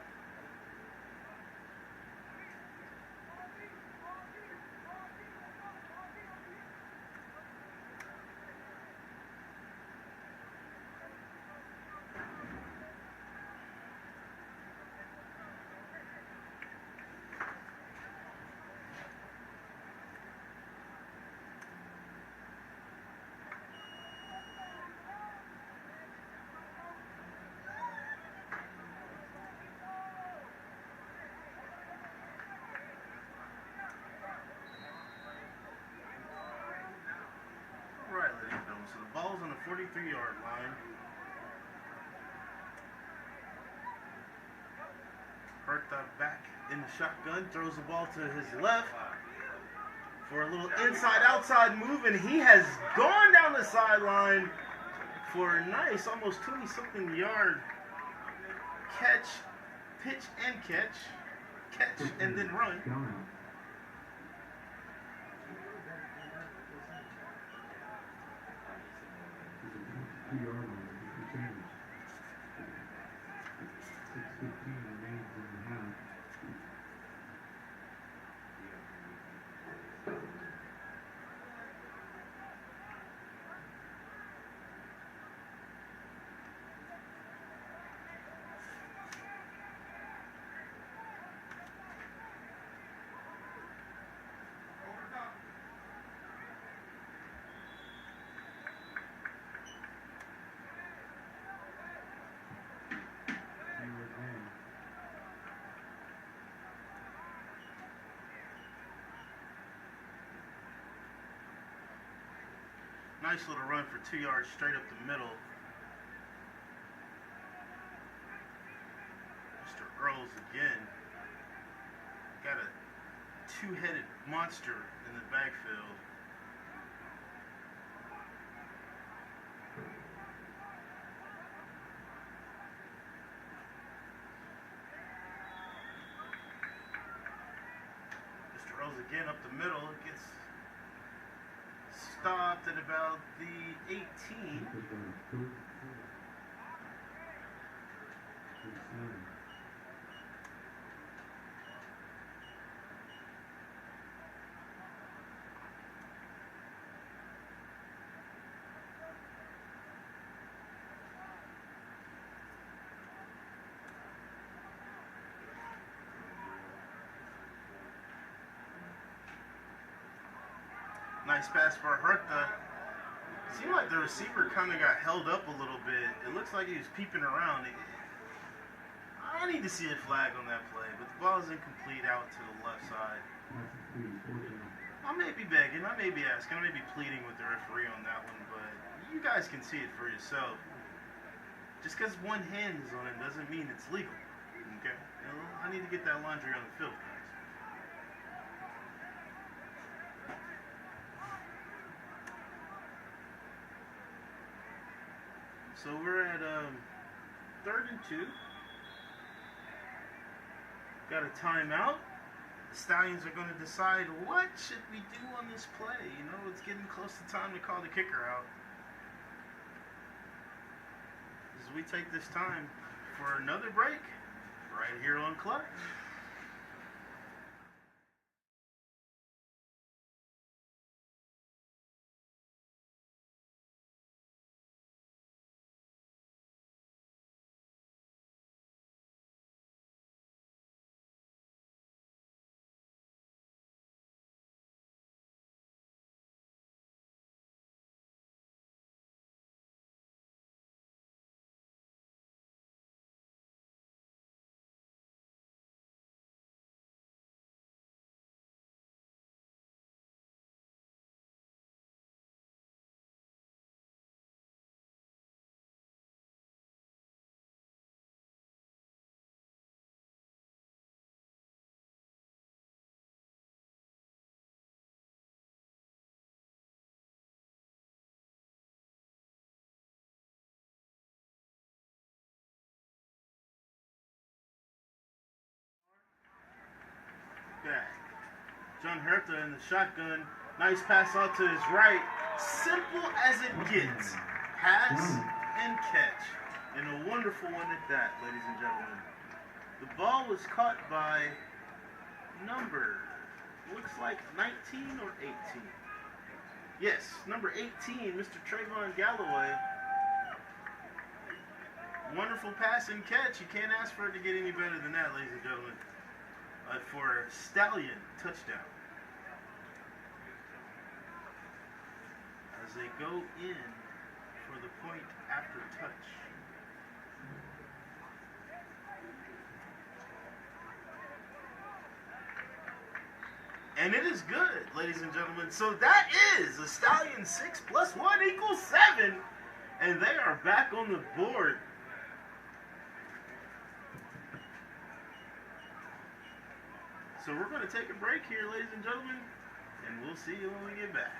So the ball's on the 43-yard line. Hertha back in the shotgun, throws the ball to his left for a little inside-outside move, and he has gone down the sideline for a nice, almost 20-something yard catch, pitch and catch and then run. Nice little run for 2 yards straight up the middle. Mr. Earls again. Got a two-headed monster in the backfield. Mr. Earls again up the middle. Gets stopped at about the 18. Nice pass for Hertha. Seemed like the receiver kind of got held up a little bit. It looks like he was peeping around. I need to see a flag on that play, but the ball is incomplete out to the left side. Passing speed, 4 down. I may be begging, I may be asking, I may be pleading with the referee on that one, but you guys can see it for yourself. Just because one hand is on it doesn't mean it's legal. Okay? You know, I need to get that laundry on the field, guys. So we're at 3rd and 2. Got a timeout. The Stallions are going to decide what should we do on this play. You know, it's getting close to time to call the kicker out. As we take this time for another break right here on Clutch. Back. John Hertha in the shotgun. Nice pass out to his right. Simple as it gets. Pass and catch. And a wonderful one at that, ladies and gentlemen. The ball was caught by number, looks like 19 or 18. Yes, number 18, Mr. Trayvon Galloway. Wonderful pass and catch. You can't ask for it to get any better than that, ladies and gentlemen. For a Stallion touchdown. As they go in for the point after touch. And it is good, ladies and gentlemen. So that is a Stallion 6 + 1 = 7. And they are back on the board. So we're going to take a break here, ladies and gentlemen, and we'll see you when we get back.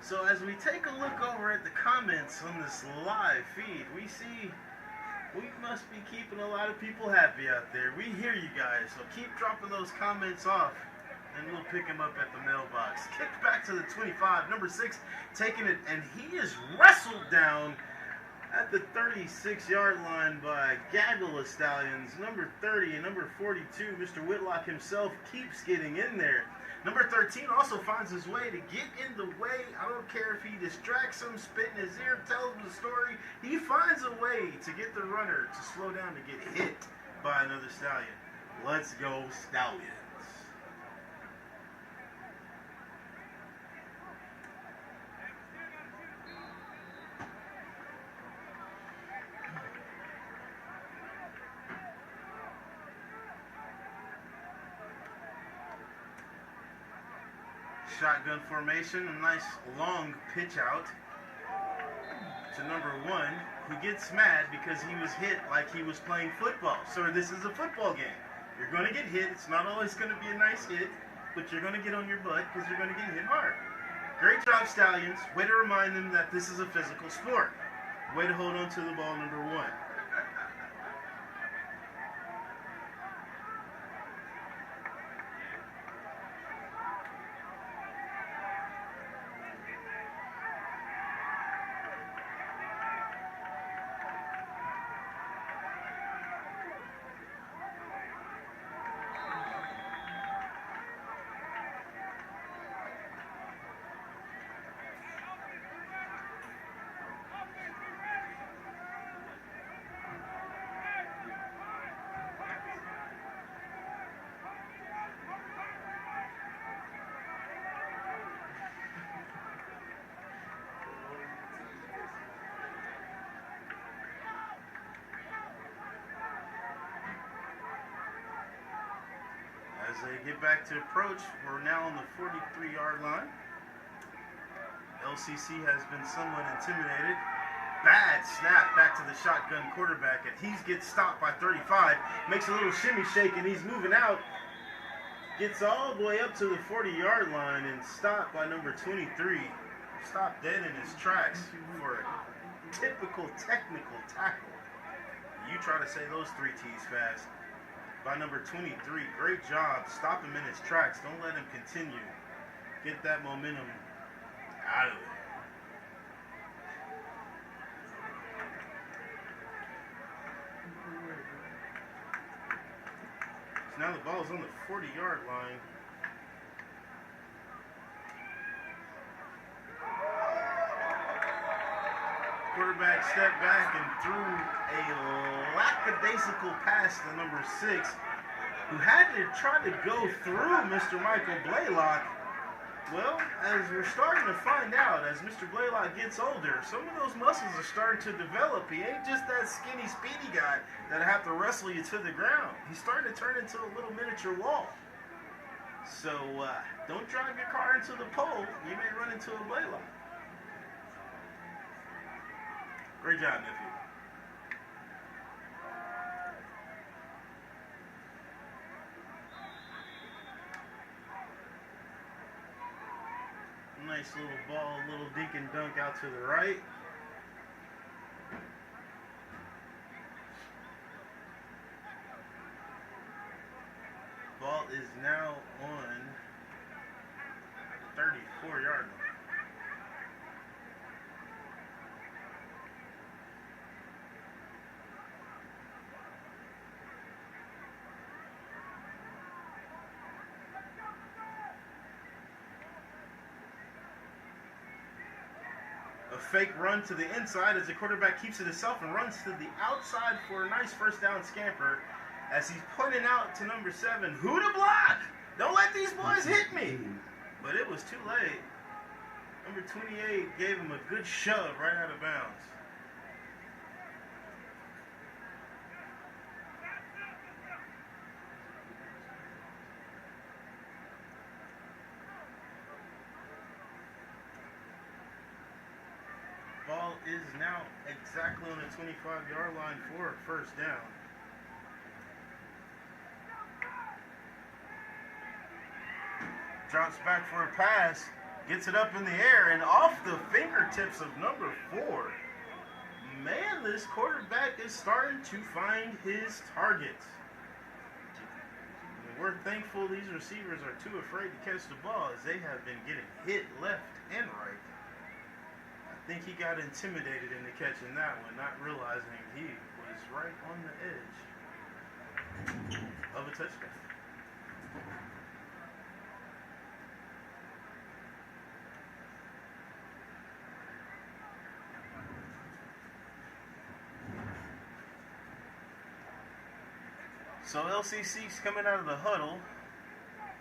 So as we take a look over at the comments on this live feed, we see we must be keeping a lot of people happy out there. We hear you guys, so keep dropping those comments off, and we'll pick them up at the mailbox. Kicked back to the 25, number 6 taking it, and he is wrestled down at the 36-yard line by a gaggle of Stallions. Number 30 and number 42, Mr. Whitlock himself keeps getting in there. Number 13 also finds his way to get in the way. I don't care if he distracts him, spit in his ear, tells him the story. He finds a way to get the runner to slow down to get hit by another Stallion. Let's go, Stallions. Shotgun formation, a nice long pitch out to number 1, who gets mad because he was hit like he was playing football. So this is a football game. You're going to get hit. It's not always going to be a nice hit, but you're going to get on your butt because you're going to get hit hard. Great job, Stallions. Way to remind them that this is a physical sport. Way to hold on to the ball, number 1. As they get back to approach, we're now on the 43-yard line. LCC has been somewhat intimidated. Bad snap back to the shotgun quarterback, and he gets stopped by 35. Makes a little shimmy shake, and he's moving out. Gets all the way up to the 40-yard line and stopped by number 23. Stopped dead in his tracks for a typical technical tackle. You try to say those 3 T's fast. By number 23, great job. Stop him in his tracks. Don't let him continue. Get that momentum out of it. So now the ball's on the 40-yard line. Quarterback stepped back and threw a lackadaisical pass to number 6, who had to try to go through Mr. Michael Blaylock. Well, as we're starting to find out, as Mr. Blaylock gets older, some of those muscles are starting to develop. He ain't just that skinny, speedy guy that'll have to wrestle you to the ground. He's starting to turn into a little miniature wall. So, don't drive your car into the pole. You may run into a Blaylock. Great job, nephew. Nice little ball, little dink and dunk out to the right. Ball is now on 34-yard line. A fake run to the inside as the quarterback keeps it himself and runs to the outside for a nice first down scamper as he's pointing out to number 7, who to block? Don't let these boys hit me. But it was too late. Number 28 gave him a good shove right out of bounds. Ball is now exactly on the 25-yard line for a first down. Drops back for a pass, gets it up in the air and off the fingertips of number 4. Man, this quarterback is starting to find his targets. And we're thankful these receivers are too afraid to catch the ball as they have been getting hit left and right. I think he got intimidated into catching that one, not realizing he was right on the edge of a touchdown. So LCC's coming out of the huddle.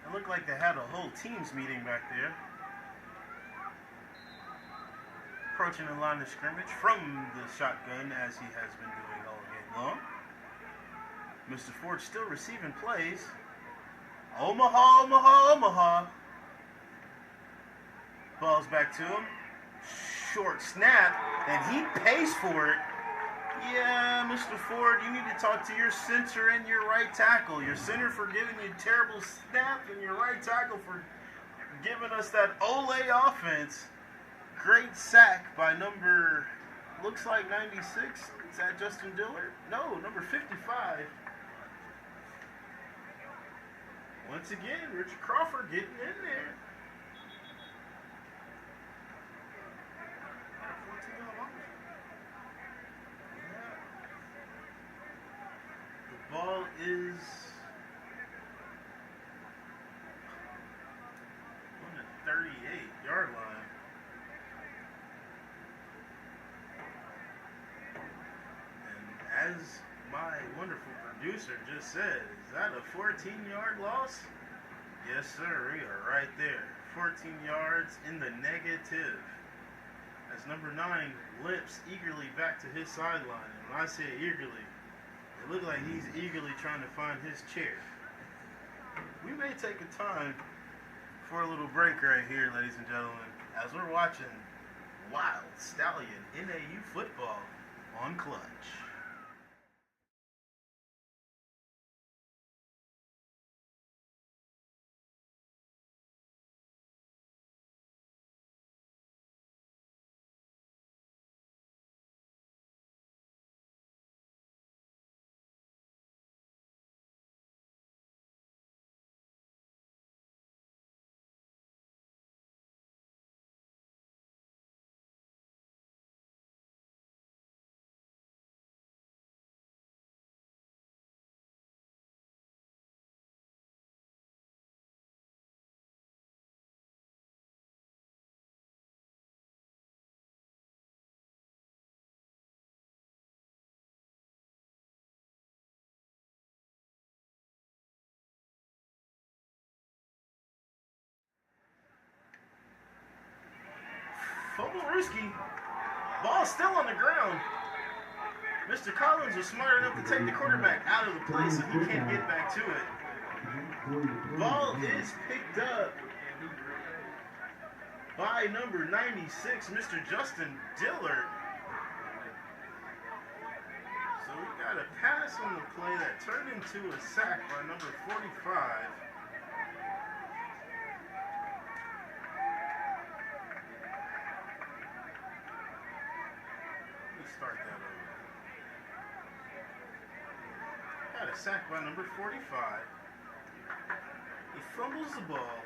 It looked like they had a whole teams meeting back there. Approaching the line of scrimmage from the shotgun as he has been doing all game long. Mr. Ford still receiving plays. Omaha, Omaha, Omaha. Ball's back to him. Short snap, and he pays for it. Yeah, Mr. Ford, you need to talk to your center and your right tackle. Your center for giving you terrible snap, and your right tackle for giving us that Ole offense. Great sack by number, looks like 96. Is that Justin Dillard? No, number 55. Once again, Richard Crawford getting in there. The ball is on the 38-yard line. And as my wonderful producer just said, is that a 14-yard loss? Yes, sir. We are right there. 14 yards in the negative. As number 9 limps eagerly back to his sideline. And when I say eagerly, it looks like he's eagerly trying to find his chair. We may take a time for a little break right here, ladies and gentlemen, as we're watching wild Stallion NAU football on Clutch. Fumblerooski. Ball still on the ground. Mr. Collins was smart enough to take the quarterback out of the play so he can't get back to it. Ball is picked up by number 96, Mr. Justin Dillard. So we got a pass on the play that turned into a sack by number 45. Start that over. Got a sack by number 45. He fumbles the ball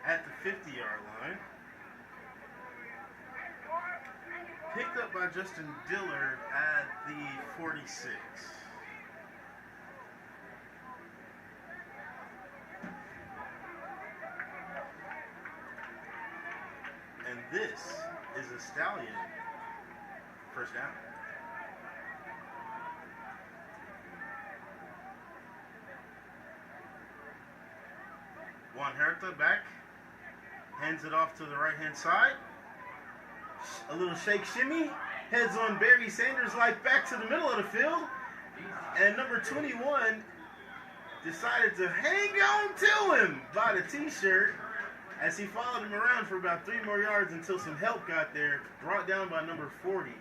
at the 50-yard line. Picked up by Justin Dillard at the 46. And this is a Stallion first down. Juan Herta back, hands it off to the right-hand side. A little shake shimmy, heads on Barry Sanders like back to the middle of the field. And number 21 decided to hang on to him by the t-shirt as he followed him around for about 3 more yards until some help got there, brought down by number 40.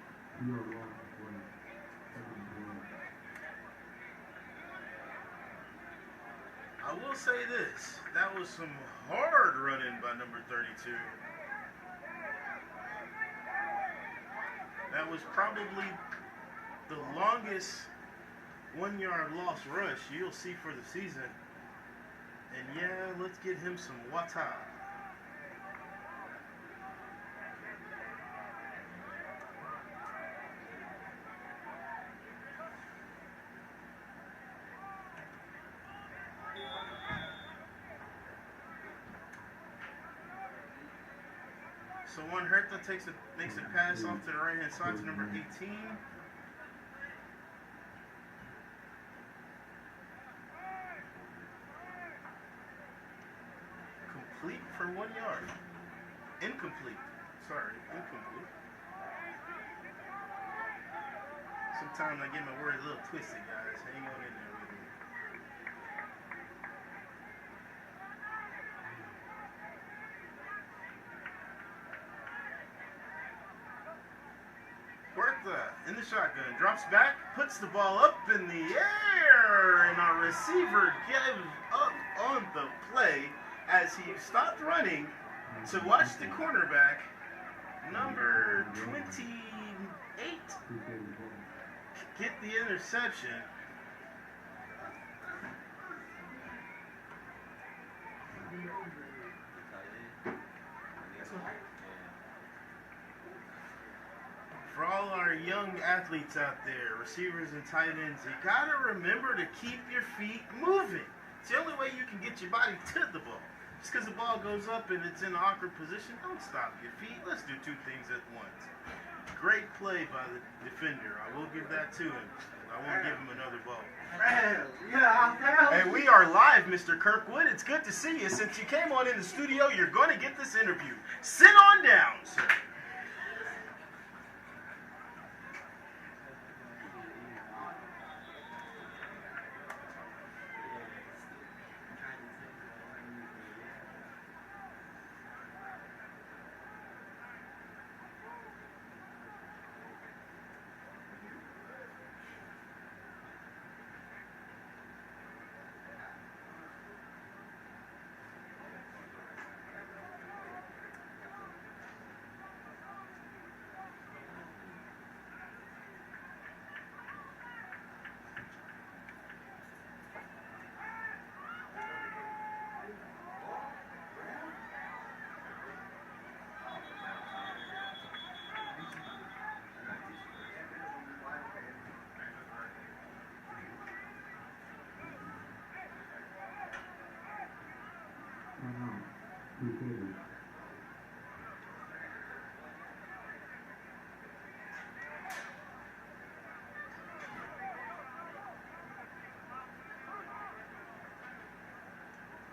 I will say this, that was some hard running by number 32. That was probably the longest 1-yard loss rush you'll see for the season. And yeah, let's get him some water. So Juan Herta makes a pass off to the right-hand side to number 18. Complete for 1 yard. Incomplete. Sorry, incomplete. Sometimes I get my words a little twisted, guys. Hang on in there with me. In the shotgun, drops back, puts the ball up in the air, and our receiver gives up on the play. as he stopped running to watch the cornerback, number 28, get the interception. For all our young athletes out there, receivers and tight ends, you gotta remember to keep your feet moving. It's the only way you can get your body to the ball. Just because the ball goes up and it's in an awkward position, don't stop your feet. Let's do two things at once. Great play by the defender. I will give that to him. I won't give him another ball. Hey, we are live, Mr. Kirkwood. It's good to see you. Since you came on in the studio, you're going to get this interview. Sit on down, sir.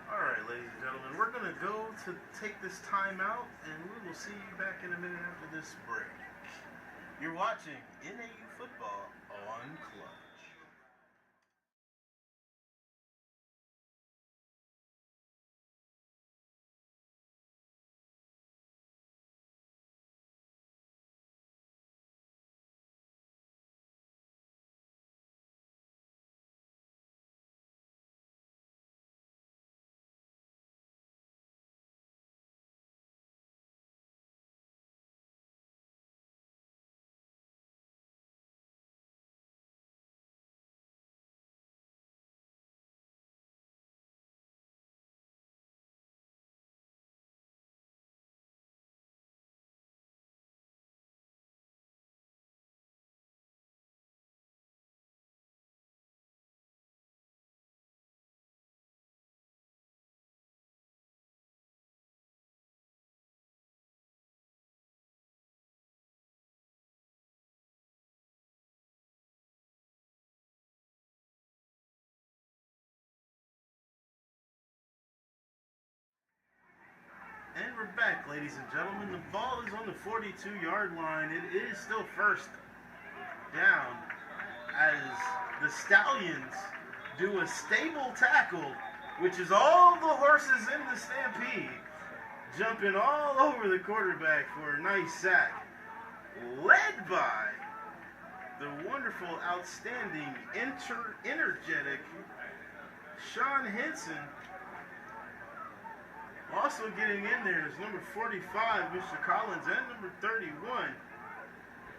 Alright, ladies and gentlemen, we're going to go to take this time out, and we will see you back in a minute after this break. You're watching NAU football on Clutch. And we're back, ladies and gentlemen. The ball is on the 42-yard line. It is still first down as the Stallions do a stable tackle, which is all the horses in the stampede, jumping all over the quarterback for a nice sack, led by the wonderful, outstanding, energetic Sean Henson. Also getting in there is number 45, Mr. Collins, and number 31,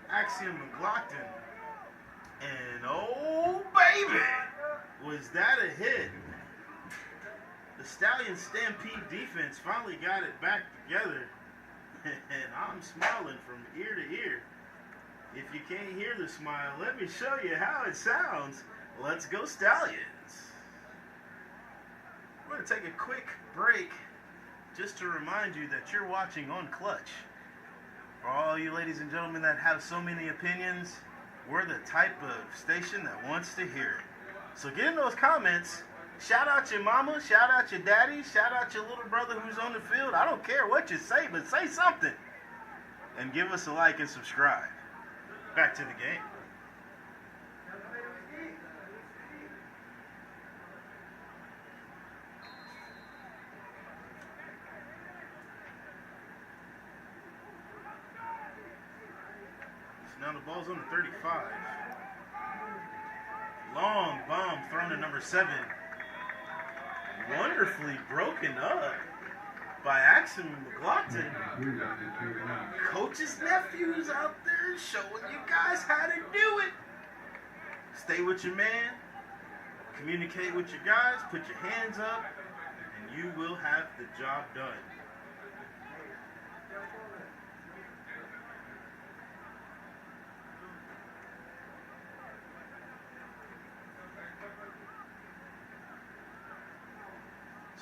Axiom McLaughlin. And oh baby, was that a hit. The Stallions Stampede defense finally got it back together. And I'm smiling from ear to ear. If you can't hear the smile, let me show you how it sounds. Let's go Stallions. We're going to take a quick break just to remind you that you're watching on Clutch. For all you ladies and gentlemen that have so many opinions, we're the type of station that wants to hear it. So get in those comments. Shout out your mama, shout out your daddy, shout out your little brother who's on the field. I don't care what you say, but say something. And give us a like and subscribe. Back to the game. So now the ball's on the 35. Long bomb thrown to number 7. Wonderful wonderfully broken up by Axel McLaughlin. Coach's nephew's out there showing you guys how to do it. Stay with your man, communicate with your guys, put your hands up, and you will have the job done.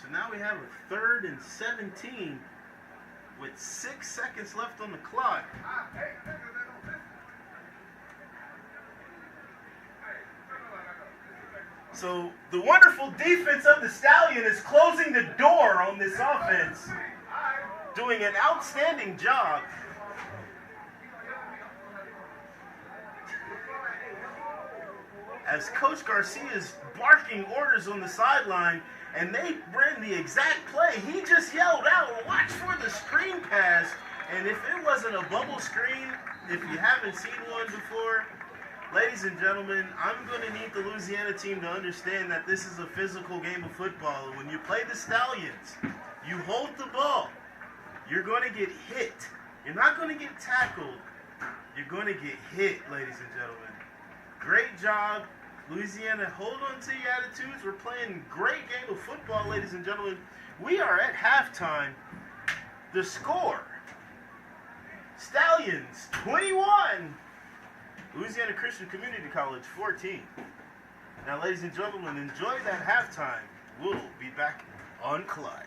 So now we have a 3rd and 17 with 6 seconds left on the clock. So the wonderful defense of the Stallion is closing the door on this offense, doing an outstanding job. As Coach Garcia is barking orders on the sideline, and they ran the exact play. He just yelled out, "Watch for the screen pass." And if it wasn't a bubble screen, if you haven't seen one before, ladies and gentlemen, I'm going to need the Louisiana team to understand that this is a physical game of football. And when you play the Stallions, you hold the ball. You're going to get hit. You're not going to get tackled. You're going to get hit, ladies and gentlemen. Great job. Louisiana, hold on to your attitudes. We're playing a great game of football, ladies and gentlemen. We are at halftime. The score, Stallions 21, Louisiana Christian Community College 14. Now, ladies and gentlemen, enjoy that halftime. We'll be back on Clutch.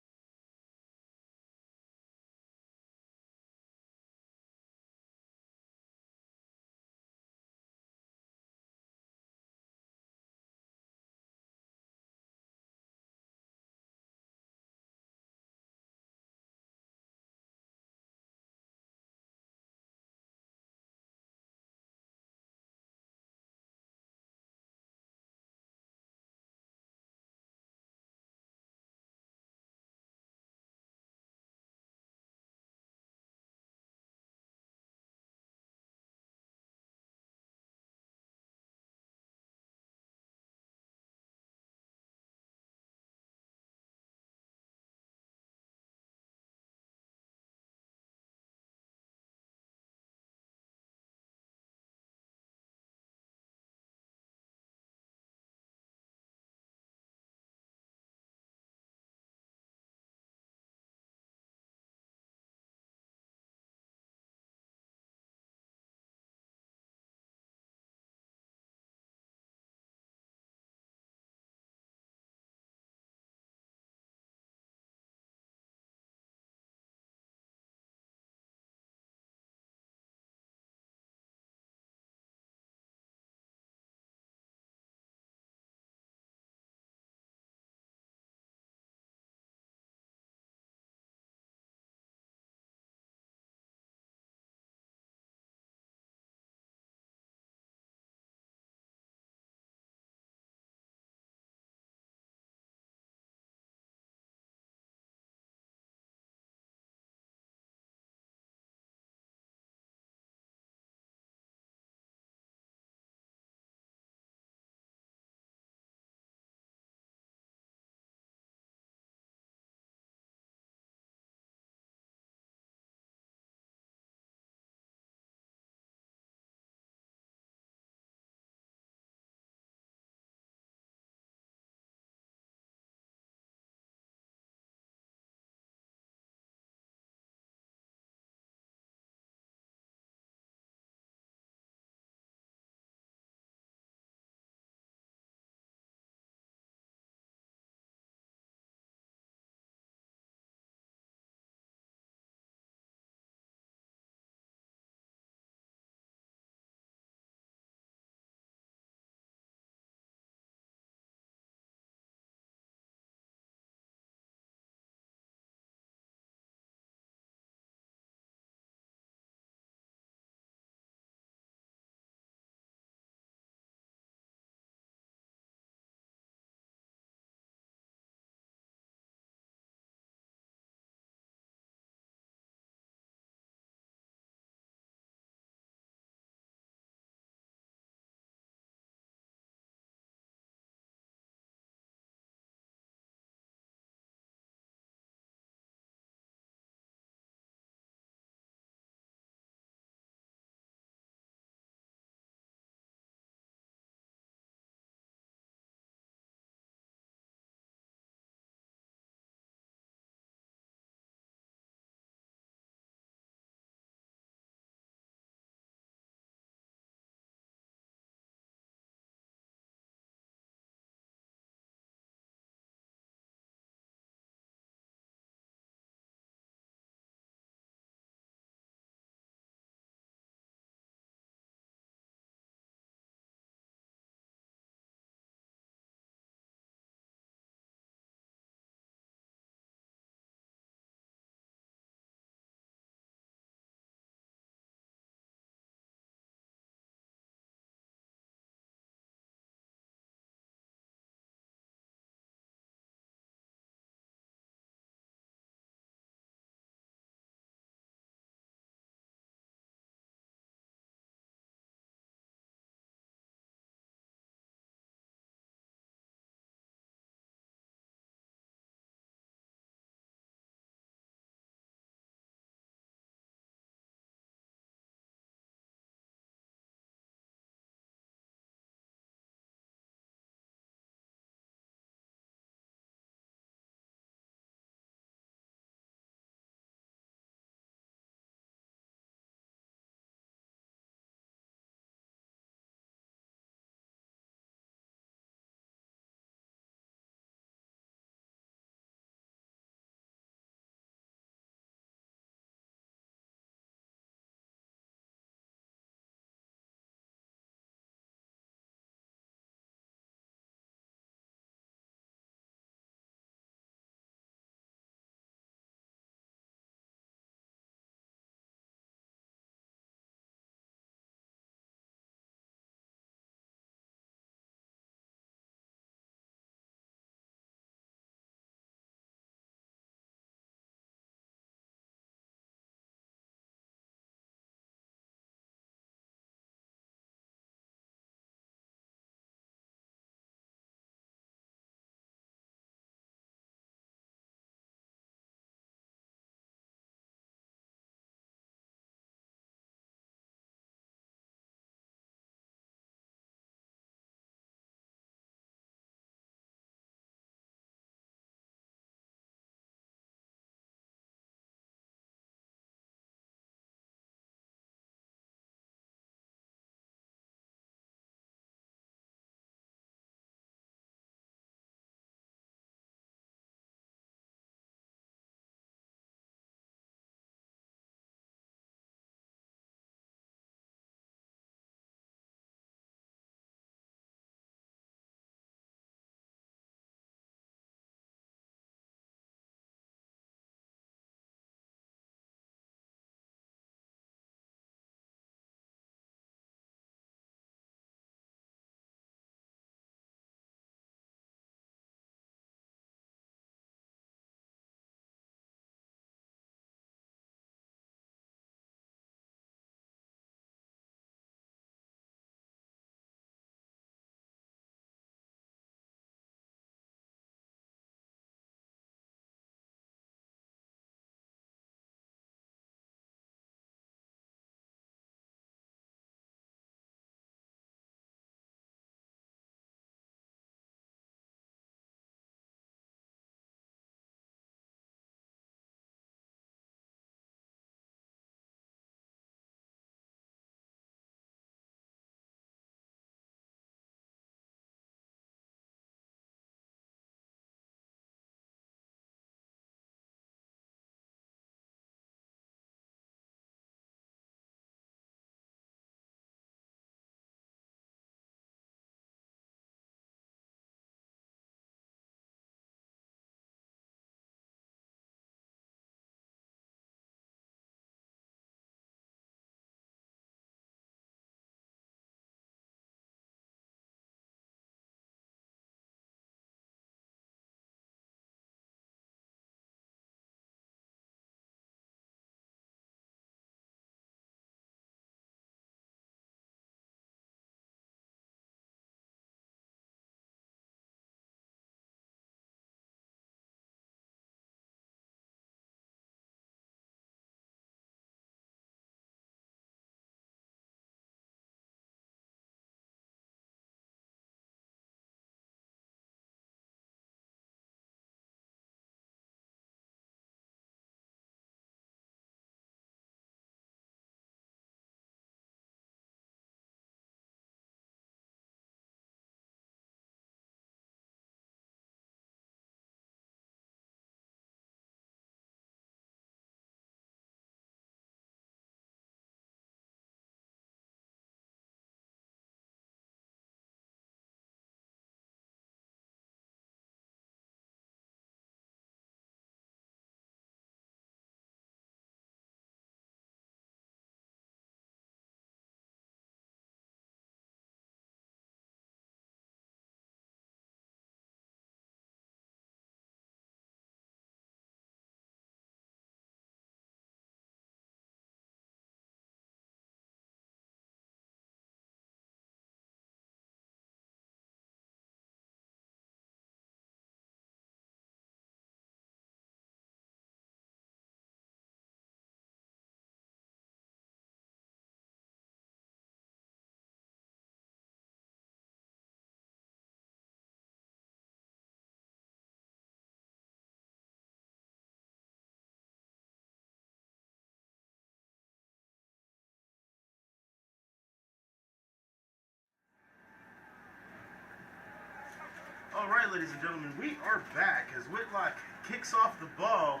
Alright, ladies and gentlemen, we are back as Whitlock kicks off the ball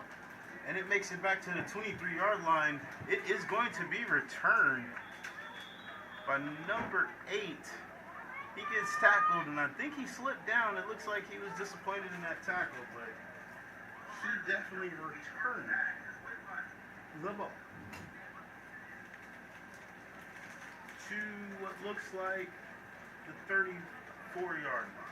and it makes it back to the 23-yard line. It is going to be returned by number 8. He gets tackled, and I think he slipped down. It looks like he was disappointed in that tackle, but he definitely returned the ball to what looks like the 34-yard line.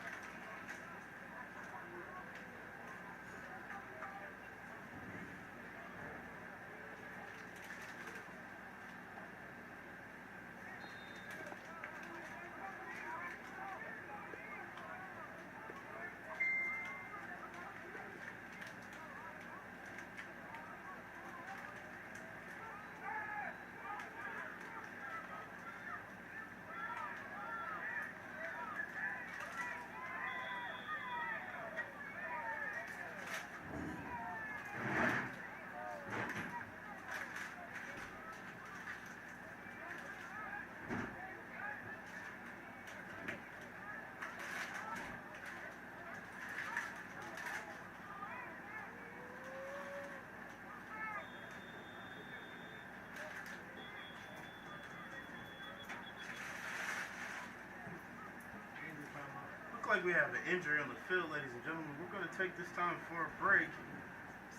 Like we have an injury on the field, ladies and gentlemen. We're going to take this time for a break.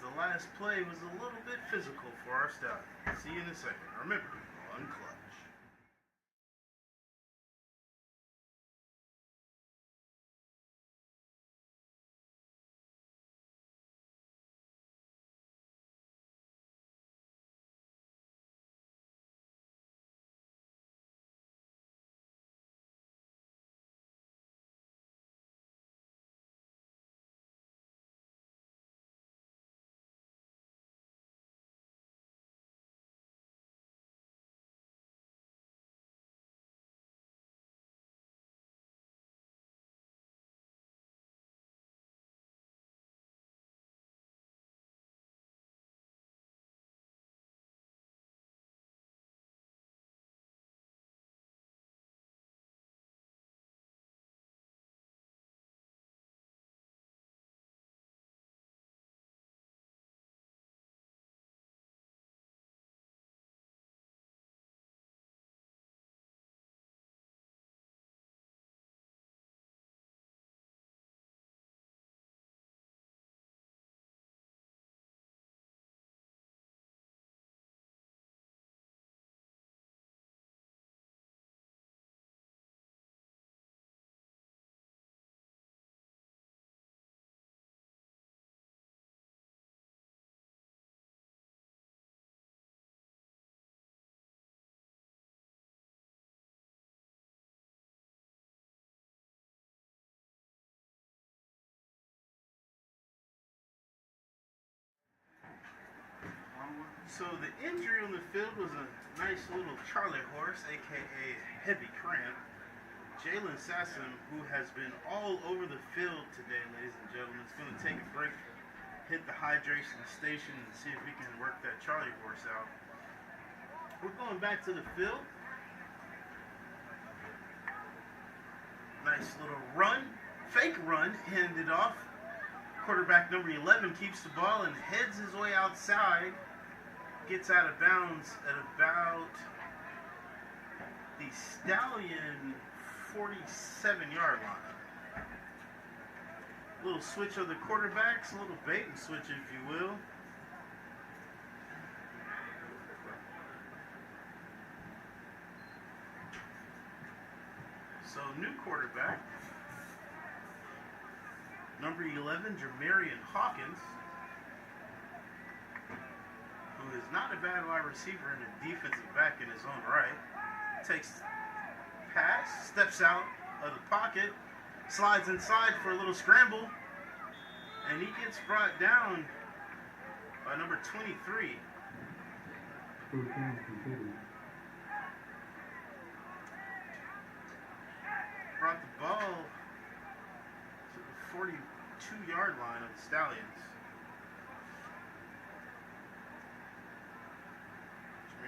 The last play was a little bit physical for our Stallions. See you in a second. Remember, on clutch. So the injury on the field was a nice little Charlie horse, aka heavy cramp. Jalen Sassam, who has been all over the field today, ladies and gentlemen, is going to take a break, hit the hydration station, and see if we can work that Charlie horse out. We're going back to the field. Nice little run, fake run, handed off. Quarterback number 11 keeps the ball and heads his way outside. Gets out of bounds at about the Stallion 47-yard line. Little switch of the quarterbacks, a little bait and switch, if you will. So, new quarterback, number 11, Jamarian Hawkins, who is not a bad wide receiver and a defensive back in his own right. Takes pass, steps out of the pocket, slides inside for a little scramble, and he gets brought down by number 23. Brought the ball to the 42-yard line of the Stallions.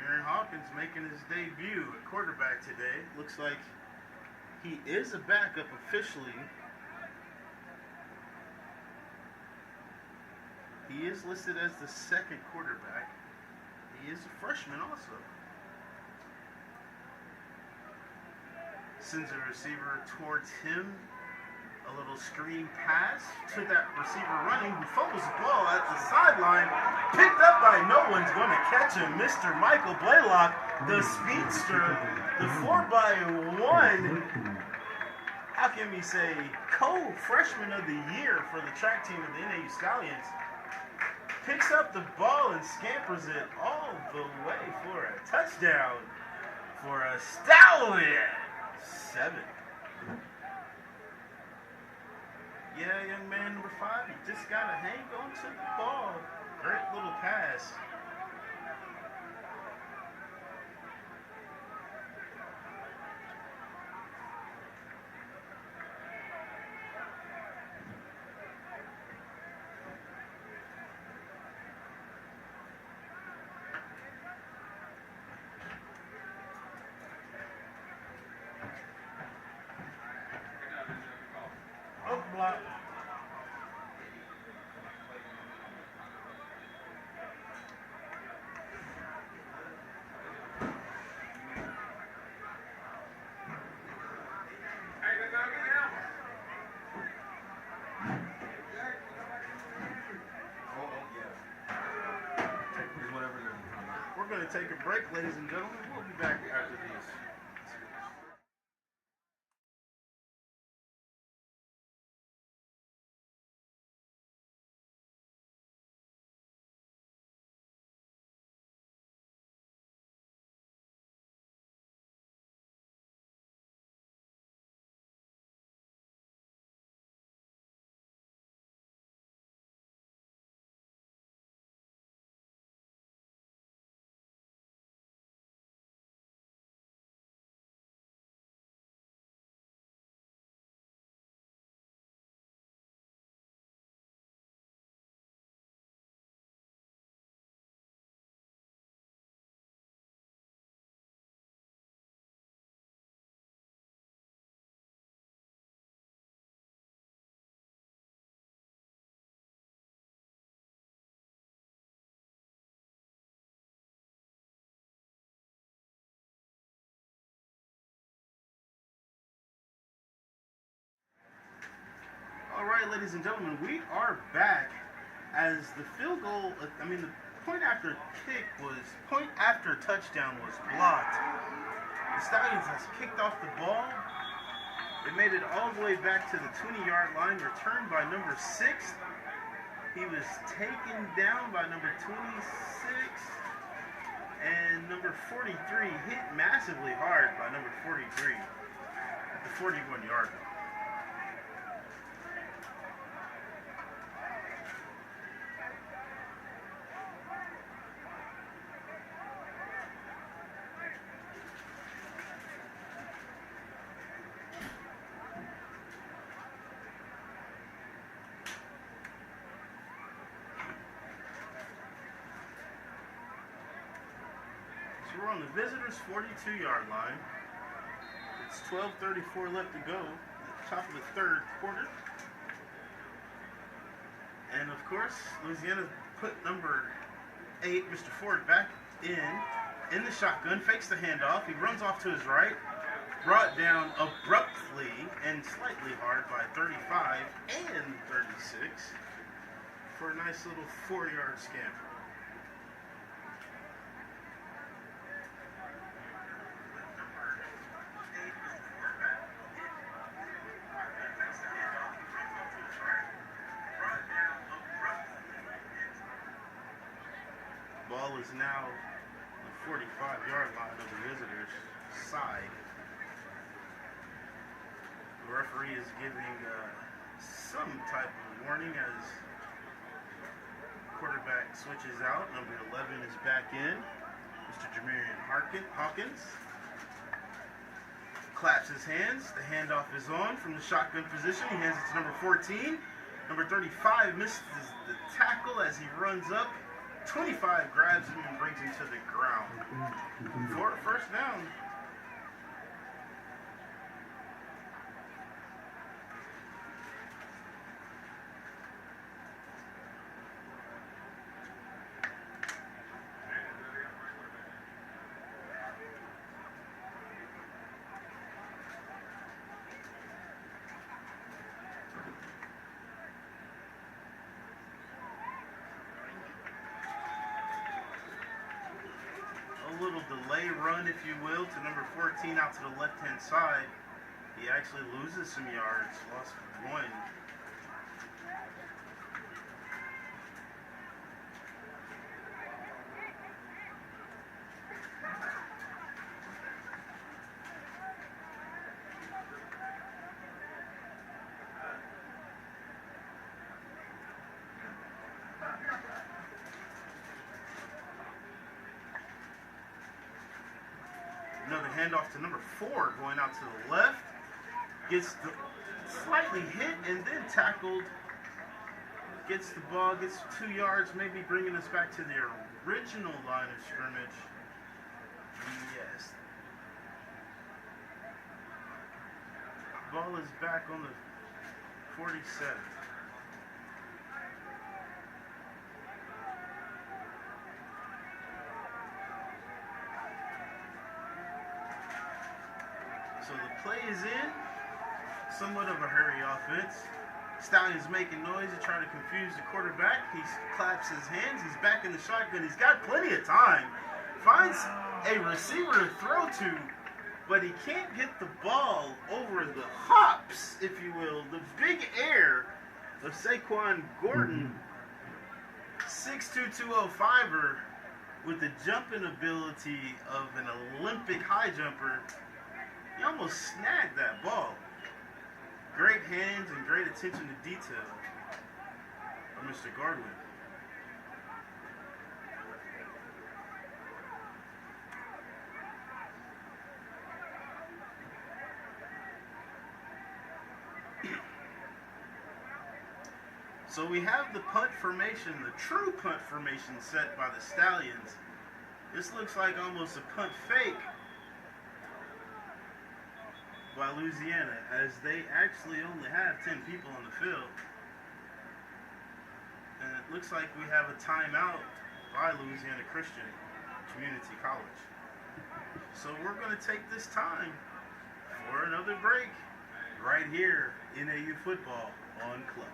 Aaron Hawkins making his debut at quarterback today. Looks like he is a backup officially. He is listed as the second quarterback. He is a freshman also. Sends a receiver towards him. A little screen pass to that receiver running, who fumbles the ball at the sideline. Picked up by no one's going to catch him. Mr. Michael Blaylock, the speedster, the 4x1. How can we say co-freshman of the year for the track team of the NAU Stallions? Picks up the ball and scampers it all the way for a touchdown for a Stallion 7. Yeah, young man number 5, he just got to hang on to the ball. Great little pass. Block. We're going to take a break, ladies and gentlemen. We'll be back after these. All right, ladies and gentlemen, we are back as the field goal, the point after touchdown was blocked. The Stallions has kicked off the ball. It made it all the way back to the 20-yard line, returned by number 6. He was taken down by number 26, and number 43 hit massively hard by number 43 at the 41-yard line. We're on the visitors' 42-yard line. It's 12:34 left to go at the top of the third quarter. And of course, Louisiana put number 8, Mr. Ford, back in the shotgun, fakes the handoff. He runs off to his right, brought down abruptly and slightly hard by 35 and 36 for a nice little 4-yard scamper. Ball is now on the 45-yard line of the visitors' side. The referee is giving some type of warning as quarterback switches out. Number 11 is back in, Mr. Jamarian Hawkins. Claps his hands. The handoff is on from the shotgun position. He hands it to number 14. Number 35 misses the tackle as he runs up. 25 grabs him and brings him to the ground for a first down. run, if you will, to number 14 out to the left-hand side. He actually loses some yards, lost 1. Another handoff to number 4, going out to the left. Gets slightly hit and then tackled. Gets the ball, gets 2 yards, maybe bringing us back to the original line of scrimmage. Yes. Ball is back on the 47. So the play is in, somewhat of a hurry offense. Stallions making noise to try to confuse the quarterback. He claps his hands, he's back in the shotgun, he's got plenty of time. Finds a receiver to throw to, but he can't get the ball over the hops, if you will, the big air of Saquon Gordon, 6'2", 205er, with the jumping ability of an Olympic high jumper. He almost snagged that ball. Great hands and great attention to detail of Mr. Godwin. So we have the punt formation, the true punt formation set by the Stallions. This looks like almost a punt fake by Louisiana, as they actually only have 10 people on the field. And it looks like we have a timeout by Louisiana Christian Community College. So we're going to take this time for another break right here in NAU football on Clutch.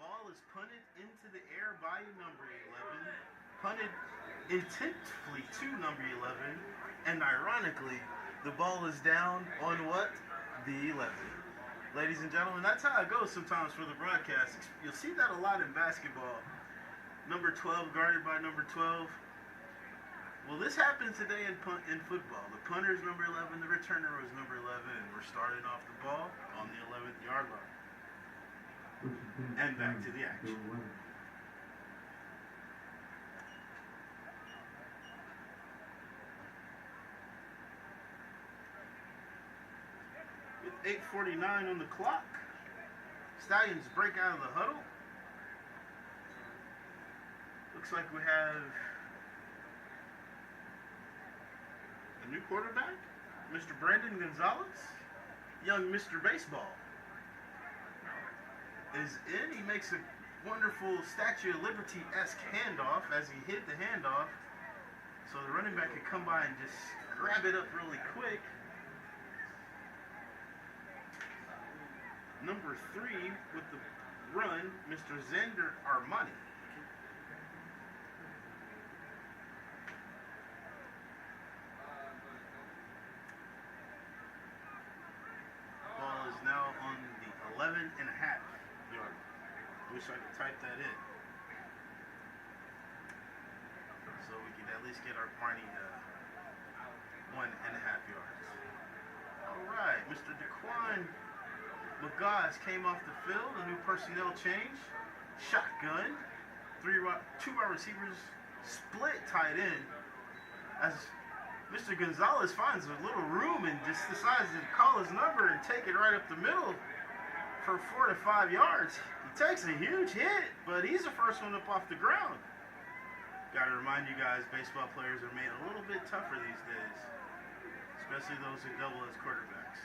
Ball is punted into the air by number 11, punted intently to number 11, and ironically, the ball is down on what? The 11. Ladies and gentlemen, that's how it goes sometimes for the broadcast. You'll see that a lot in basketball. Number 12 guarded by number 12. Well, this happened today in football. The punter is number 11, the returner was number 11, and we're starting off the ball on the 11th yard line. And back to the action. With 8:49 on the clock, Stallions break out of the huddle. Looks like we have a new quarterback, Mr. Brandon Gonzalez, young Mr. Baseball is in. He makes a wonderful Statue of Liberty-esque handoff as he hit the handoff, so the running back could come by and just grab it up really quick. Number 3 with the run, Mr. Xander Armani. Ball is now on the 11.5 yard. Wish I could type that in, so we could at least get our Armani 1.5 yards. All right, Mr. DeQuan McGoss came off the field, a new personnel change, shotgun, two wide receivers split tight end as Mr. Gonzalez finds a little room and just decides to call his number and take it right up the middle for 4 to 5 yards. He takes a huge hit, but he's the first one up off the ground. Gotta remind you guys, baseball players are made a little bit tougher these days, especially those who double as quarterbacks.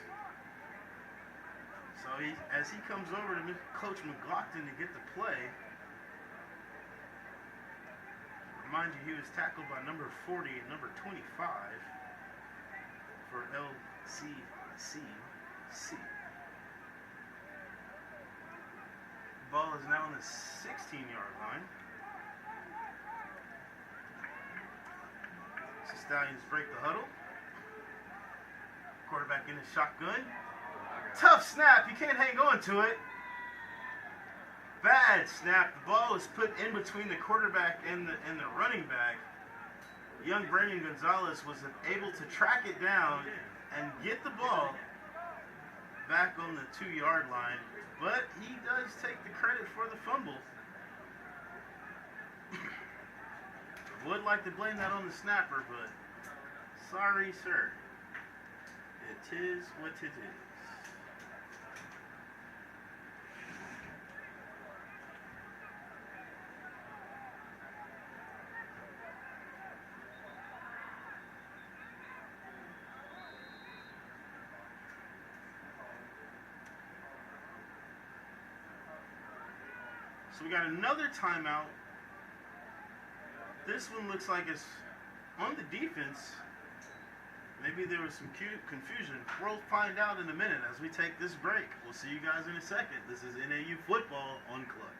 So as he comes over to Coach McLaughlin to get the play, remind you, he was tackled by number 40 and number 25 for LCCC. The ball is now on the 16-yard line. So Stallions break the huddle. Quarterback in the shotgun. Tough snap. You can't hang on to it. Bad snap. The ball is put in between the quarterback and the running back. Young Brandon Gonzalez was able to track it down and get the ball back on the 2-yard line, but he does take the credit for the fumble. I would like to blame that on the snapper, but sorry, sir. It is what it is. So we got another timeout. This one looks like it's on the defense. Maybe there was some confusion. We'll find out in a minute as we take this break. We'll see you guys in a second. This is NAU Football on Clutch.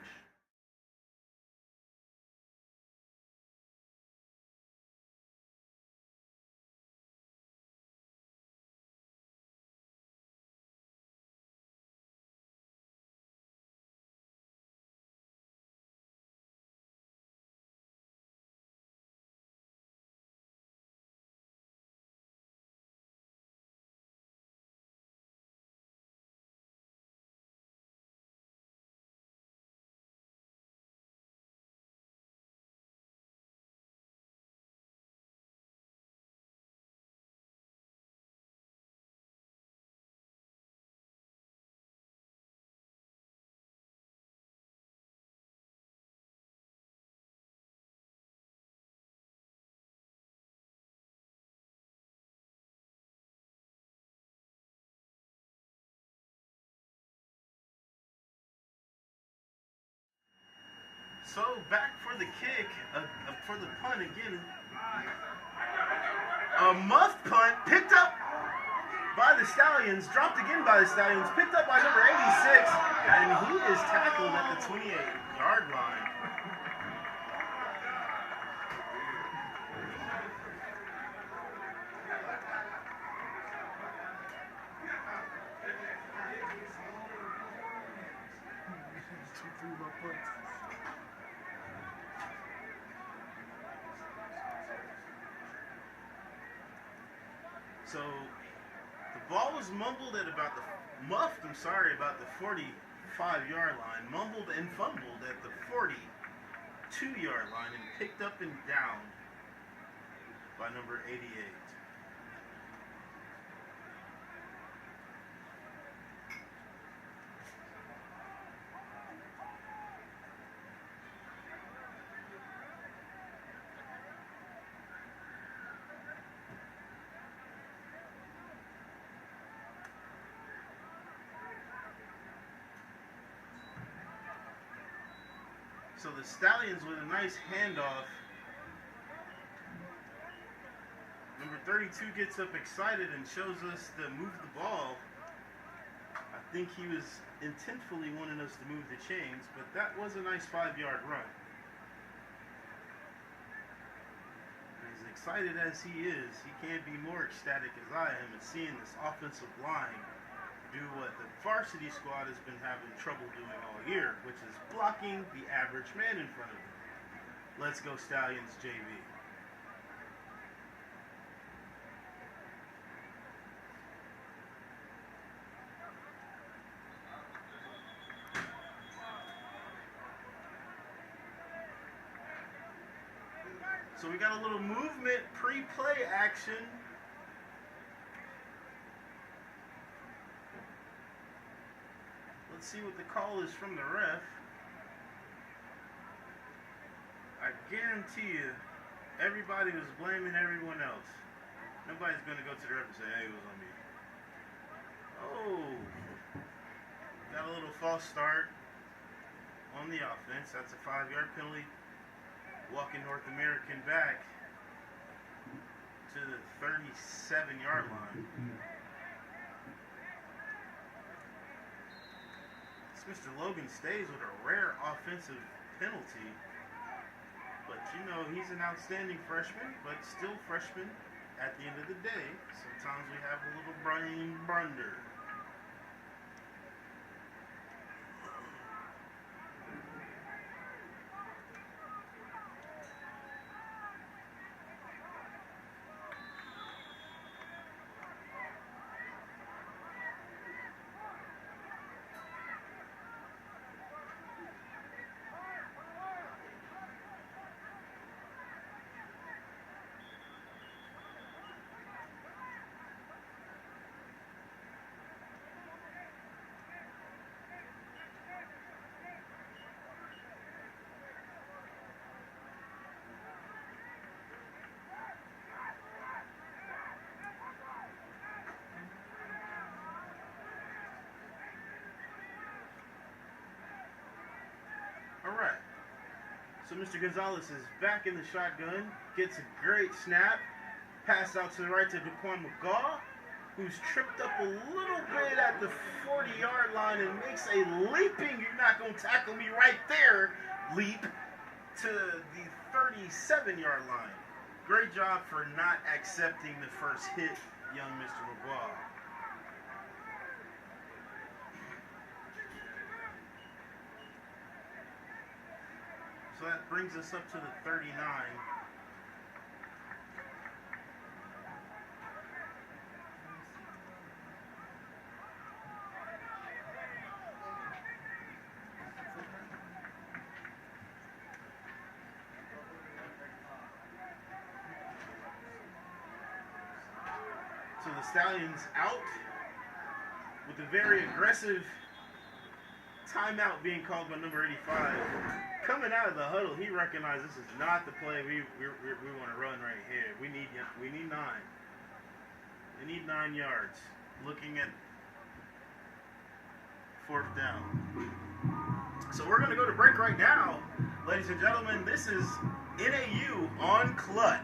So back for the kick, for the punt again. A muffed punt picked up by the Stallions, dropped again by the Stallions, picked up by number 86, and he is tackled at the 28-yard line. So the ball was mumbled at about about the 45-yard line, mumbled and fumbled at the 42-yard line, and picked up and down by number 88. So the Stallions with a nice handoff. Number 32 gets up excited and shows us to move the ball. I think he was intentfully wanting us to move the chains, but that was a nice 5-yard run. As excited as he is, he can't be more ecstatic as I am at seeing this offensive line do what the varsity squad has been having trouble doing all year, which is blocking the average man in front of them. Let's go Stallions JV. So we got a little movement pre-play action. Let's see what the call is from the ref. I guarantee you, everybody was blaming everyone else. Nobody's going to go to the ref and say, hey, it was on me. Oh, got a little false start on the offense. That's a 5-yard penalty. Walking North American back to the 37-yard line. Mr. Logan stays with a rare offensive penalty. But you know, he's an outstanding freshman, but still freshman at the end of the day. Sometimes we have a little brain blunder. Alright, so Mr. Gonzalez is back in the shotgun, gets a great snap, pass out to the right to Daquan McGaw, who's tripped up a little bit at the 40-yard line and makes a leaping, you're not going to tackle me right there, leap to the 37-yard line. Great job for not accepting the first hit, young Mr. McGaw. So that brings us up to the 39. So the Stallions out with a very aggressive timeout being called by number 85. Coming out of the huddle, he recognized this is not the play we want to run right here. We need 9. We need 9 yards. Looking at 4th down. So we're going to go to break right now, ladies and gentlemen. This is NAU on Clutch.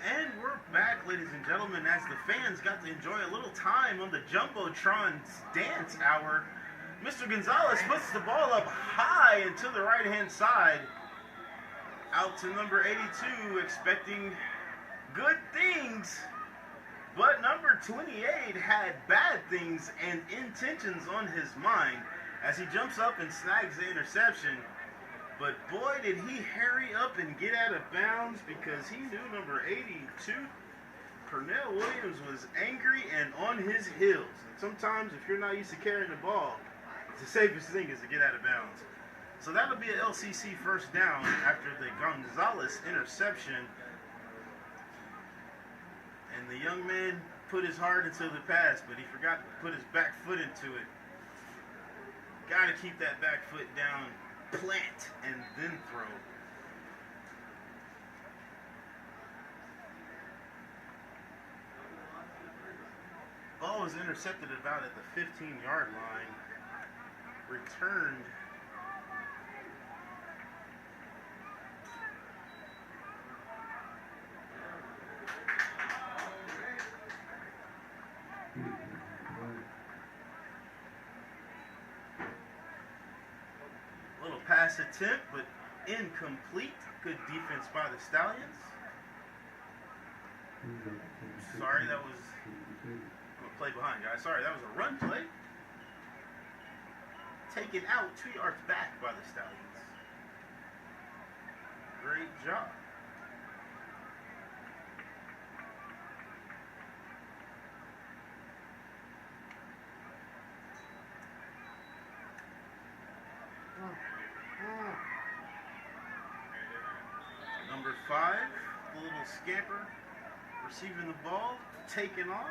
And we're back, ladies and gentlemen, as the fans got to enjoy a little time on the Jumbotron's dance hour. Mr. Gonzalez puts the ball up high and to the right-hand side. Out to number 82, expecting good things. But number 28 had bad things and intentions on his mind as he jumps up and snags the interception. But boy, did he hurry up and get out of bounds because he knew number 82, Pernell Williams, was angry and on his heels. And sometimes if you're not used to carrying the ball, the safest thing is to get out of bounds. So that'll be an LCC first down after the Gonzalez interception. And the young man put his heart into the pass, but he forgot to put his back foot into it. Got to keep that back foot down, plant, and then throw. Ball was intercepted about at the 15-yard line. Returned little pass attempt, but incomplete. Good defense by the Stallions. Sorry, that was... I'm going to play behind, guys. Sorry, that was a run play. Taken out 2 yards back by the Stallions. Great job. Number 5, the little scamper, receiving the ball, taken off.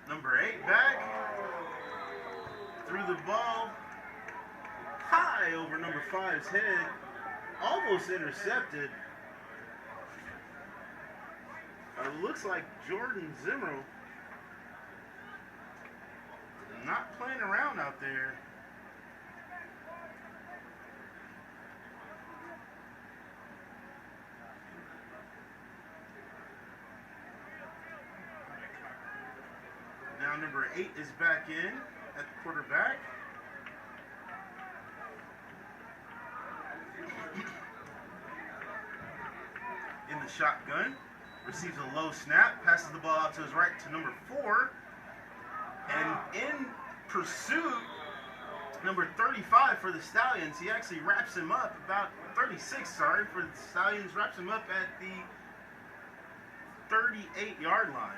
Number 8 back, threw the ball high over number 5's head, almost intercepted. Looks like Jordan Zimmerl not playing around out there. Now number 8 is back in at the quarterback. In the shotgun. Receives a low snap. Passes the ball out to his right to number 4. And in pursuit, number 35 for the Stallions. He actually wraps him up about 36, sorry, for the Stallions. Wraps him up at the 38-yard line.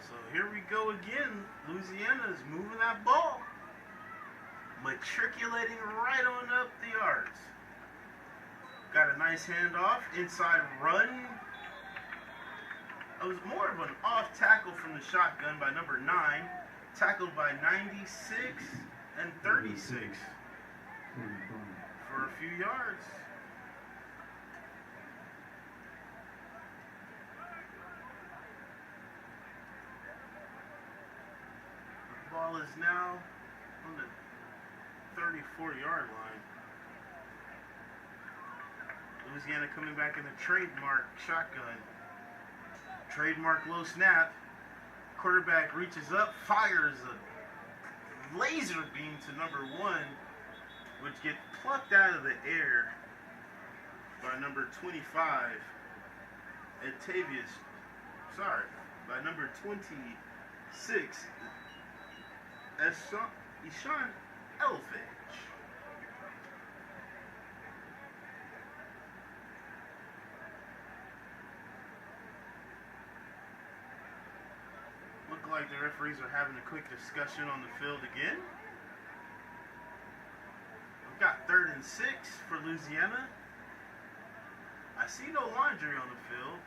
So here we go again. Louisiana is moving that ball. Matriculating right on up the yards. Got a nice handoff. Inside run. It was more of an off tackle from the shotgun by number 9. Tackled by 96 and 36 for a few yards. The ball is now on the 34-yard line. Louisiana coming back in the trademark shotgun. Trademark low snap. Quarterback reaches up, fires a laser beam to number 1, which gets plucked out of the air by number 25, by number 26, Eshawn Elfage. Look like the referees are having a quick discussion on the field again. We've got 3rd and 6 for Louisiana. I see no laundry on the field.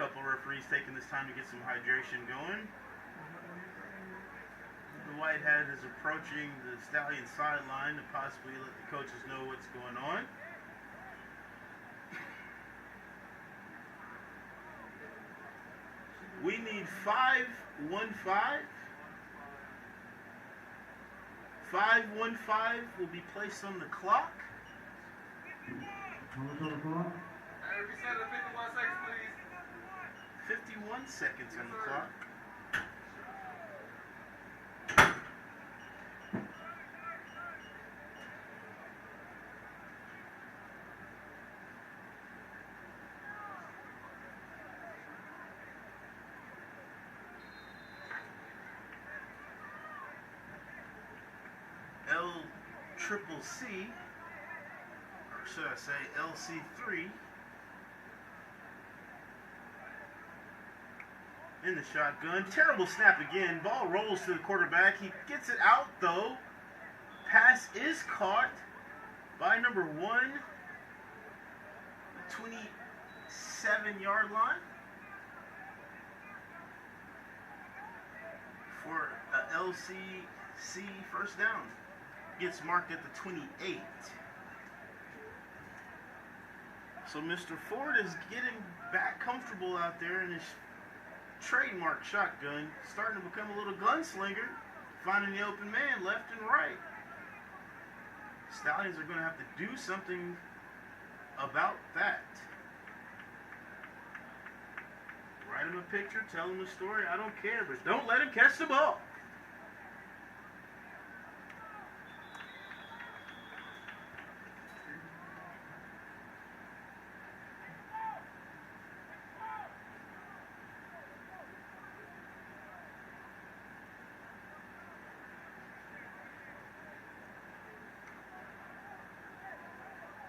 couple referees taking this time to get some hydration going. The white hat is approaching the Stallion sideline to possibly let the coaches know what's going on. We need 5-1-5. 5-1-5 will be placed on the clock. How much on the clock? Hey, we said 51 seconds, please. 51 seconds on the clock. LCCC, or should I say LC3, in the shotgun. Terrible snap again. Ball rolls to the quarterback. He gets it out though. Pass is caught by number 1, the 27-yard line, for a LCC first down. Gets marked at the 28. So Mr. Ford is getting back comfortable out there in his trademark shotgun, starting to become a little gunslinger, finding the open man left and right. Stallions are going to have to do something about that. Write him a picture, tell him a story, I don't care, but don't let him catch the ball.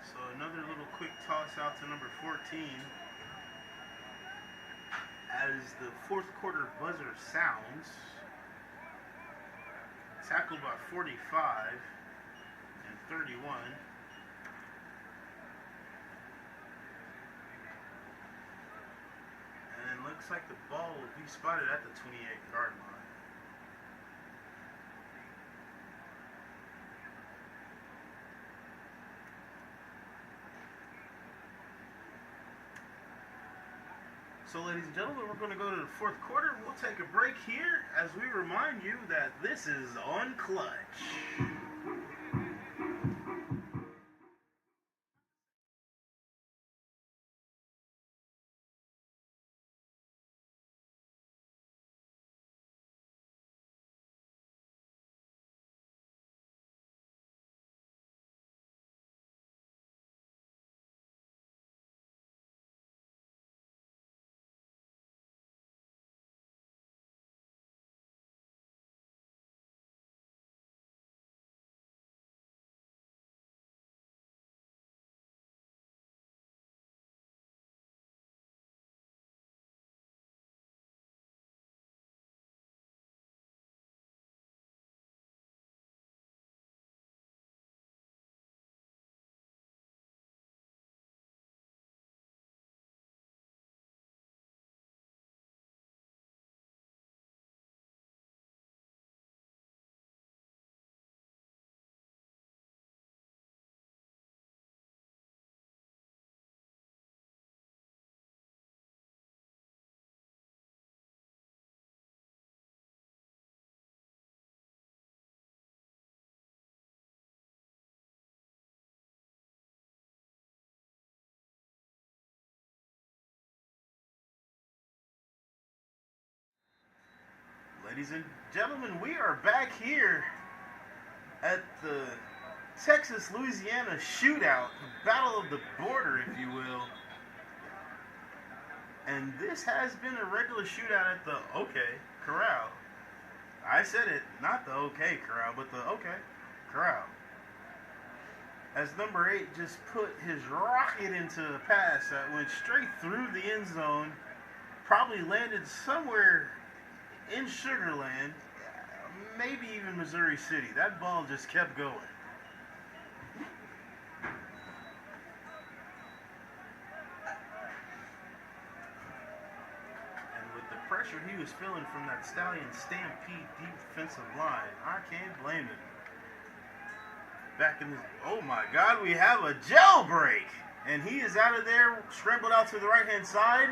So another little quick toss out to number 14 as the fourth quarter buzzer sounds. Tackled by 45 and 31. And it looks like the ball will be spotted at the 28-yard line. So ladies and gentlemen, we're going to go to the fourth quarter. We'll take a break here as we remind you that this is on Clutch. Ladies and gentlemen, we are back here at the Texas-Louisiana shootout, the battle of the border, if you will. And this has been a regular shootout at the OK Corral. I said it, not the OK Corral, but the OK Corral. As number 8 just put his rocket into a pass that went straight through the end zone, probably landed somewhere in Sugar Land, maybe even Missouri City. That ball just kept going. was feeling from that Stallion stampede defensive line. I can't blame him. Back in this, oh my God, we have a jailbreak. And he is out of there, scrambled out to the right-hand side,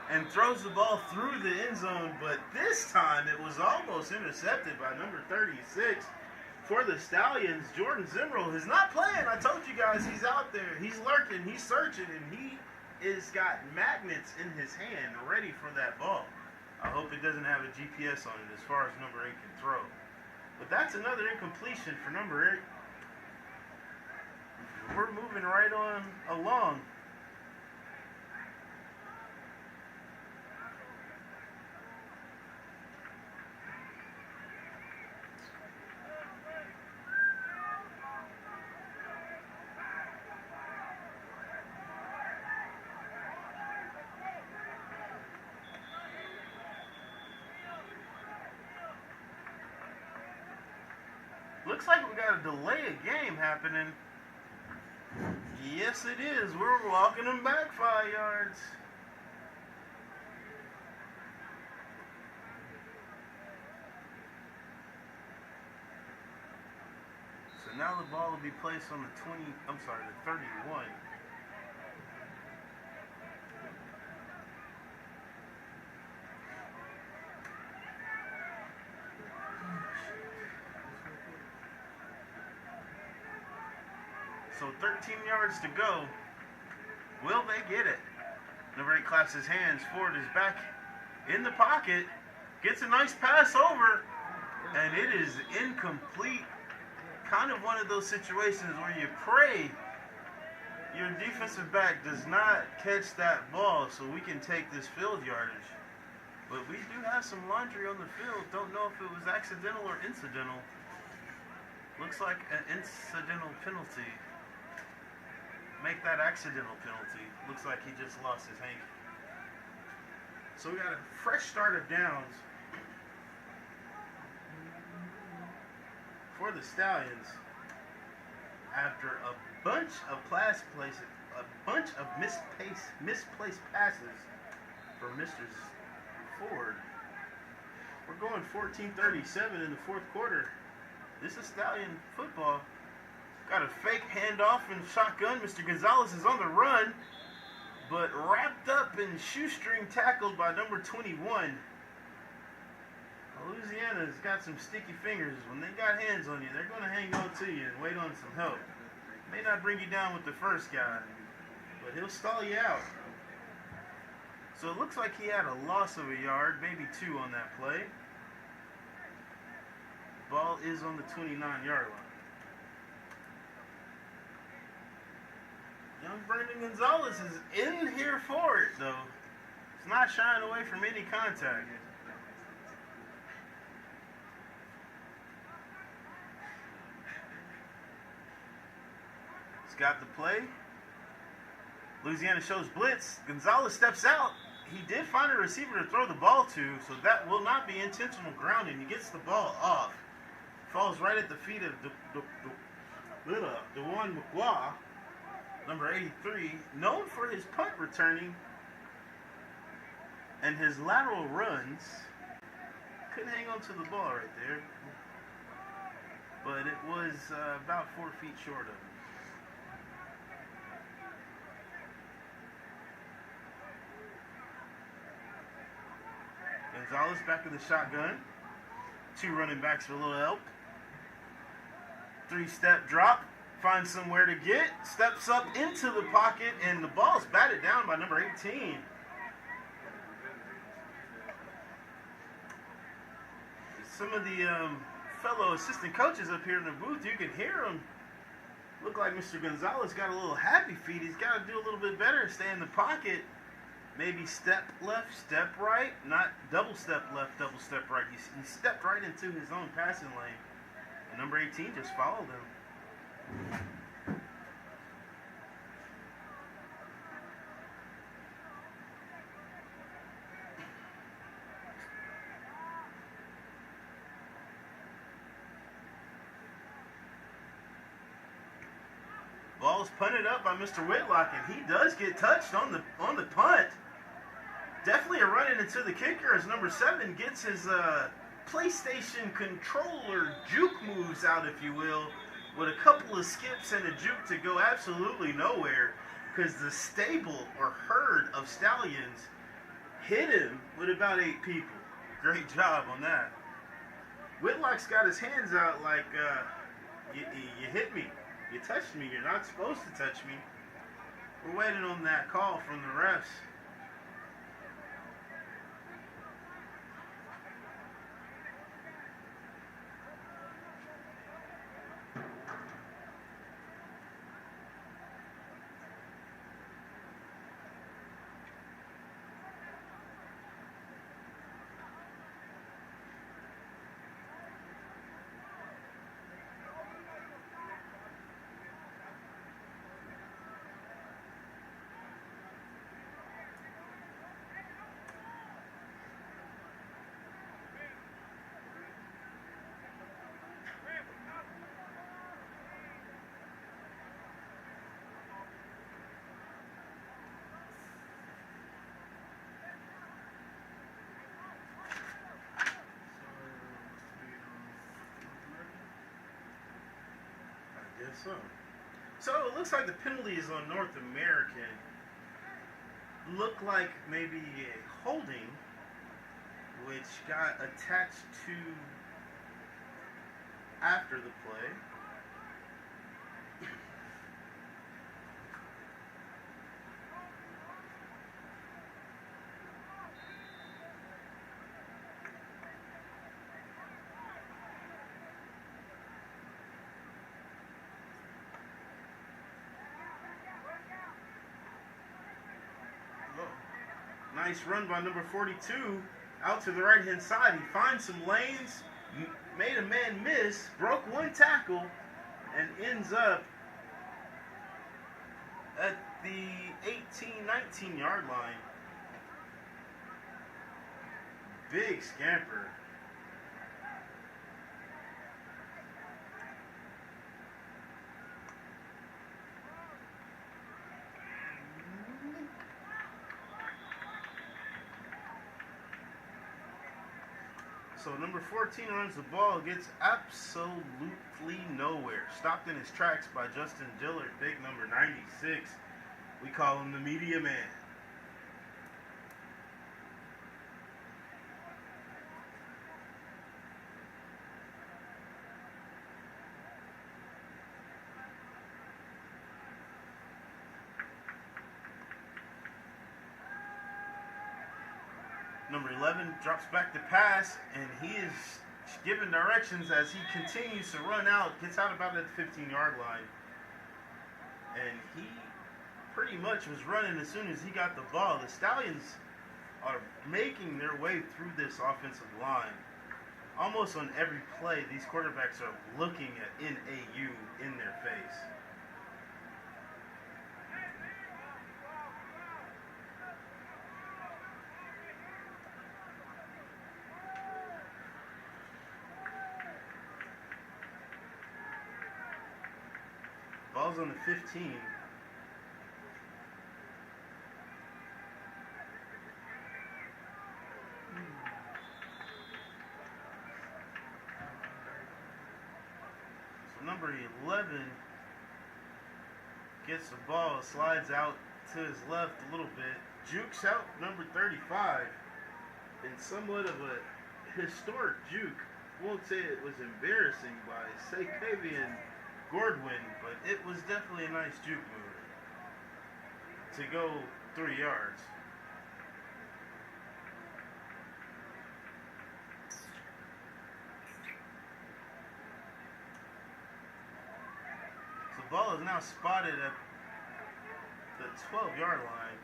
and throws the ball through the end zone. But this time, it was almost intercepted by number 36 for the Stallions. Jordan Zimmerl is not playing. I told you guys, he's out there. He's lurking, he's searching, and he is got magnets in his hand ready for that ball. I hope it doesn't have a GPS on it as far as number 8 can throw. But that's another incompletion for number 8. We're moving right on along. Looks like we got a delay of game happening. Yes, it is. We're walking them back 5 yards. So now the ball will be placed on the 31. So 13 yards to go. Will they get it? Number 8 claps his hands. Ford is back in the pocket. Gets a nice pass over. And it is incomplete. Kind of one of those situations where you pray your defensive back does not catch that ball so we can take this field yardage. But we do have some laundry on the field. Don't know if it was accidental or incidental. Looks like an incidental penalty. Make that accidental penalty. Looks like he just lost his hanky. So we got a fresh start of downs for the Stallions after a bunch of misplaced passes for Mr. Ford. We're going 14-37 in the fourth quarter. This is Stallion football. Got a fake handoff and shotgun. Mr. Gonzalez is on the run, but wrapped up and shoestring tackled by number 21. Louisiana's got some sticky fingers. When they got hands on you, they're going to hang on to you and wait on some help. May not bring you down with the first guy, but he'll stall you out. So it looks like he had a loss of a yard, maybe 2 on that play. Ball is on the 29-yard line. Young Brandon Gonzalez is in here for it, though. He's not shying away from any contact. He's got the play. Louisiana shows blitz. Gonzalez steps out. He did find a receiver to throw the ball to, so that will not be intentional grounding. He gets the ball off. Falls right at the feet of DeJuan McGuire. Number 83, known for his punt returning and his lateral runs. Couldn't hang on to the ball right there, but it was about 4 feet short of him. Gonzalez back in the shotgun. 2 running backs for a little help. 3-step drop. Finds somewhere to get, steps up into the pocket, and the ball's batted down by number 18. Some of the fellow assistant coaches up here in the booth, you can hear them. Look like Mr. Gonzalez got a little happy feet. He's got to do a little bit better, stay in the pocket. Maybe step left, step right, not double step left, double step right. He stepped right into his own passing lane. And number 18 just followed him. Ball's punted up by Mr. Whitlock, and he does get touched on the punt. Definitely a run into the kicker as number 7 gets his PlayStation controller juke moves out, if you will, with a couple of skips and a juke to go absolutely nowhere, because the stable or herd of Stallions hit him with about 8 people. Great job on that. Whitlock's got his hands out like, you hit me. You touched me. You're not supposed to touch me. We're waiting on that call from the refs. So it looks like the penalty is on North American. Look like maybe a holding, which got attached to after the play. Nice run by number 42 out to the right hand side. He finds some lanes, made a man miss, broke one tackle, and ends up at the 18-19 yard line. Big scamper. So number 14 runs the ball, gets absolutely nowhere. Stopped in his tracks by Justin Dillard, big number 96. We call him the media man. Number 11 drops back to pass, and he is given directions as he continues to run out, gets out about at the 15-yard line. And he pretty much was running as soon as he got the ball. The Stallions are making their way through this offensive line. Almost on every play, these quarterbacks are looking at NAU in their face. Ball's on the 15. So number 11 gets the ball, slides out to his left a little bit, jukes out number 35, and somewhat of a historic juke. Won't say it was embarrassing by Saquavian Gordwin, but it was definitely a nice juke move to go 3 yards. So the ball is now spotted at the 12-yard line.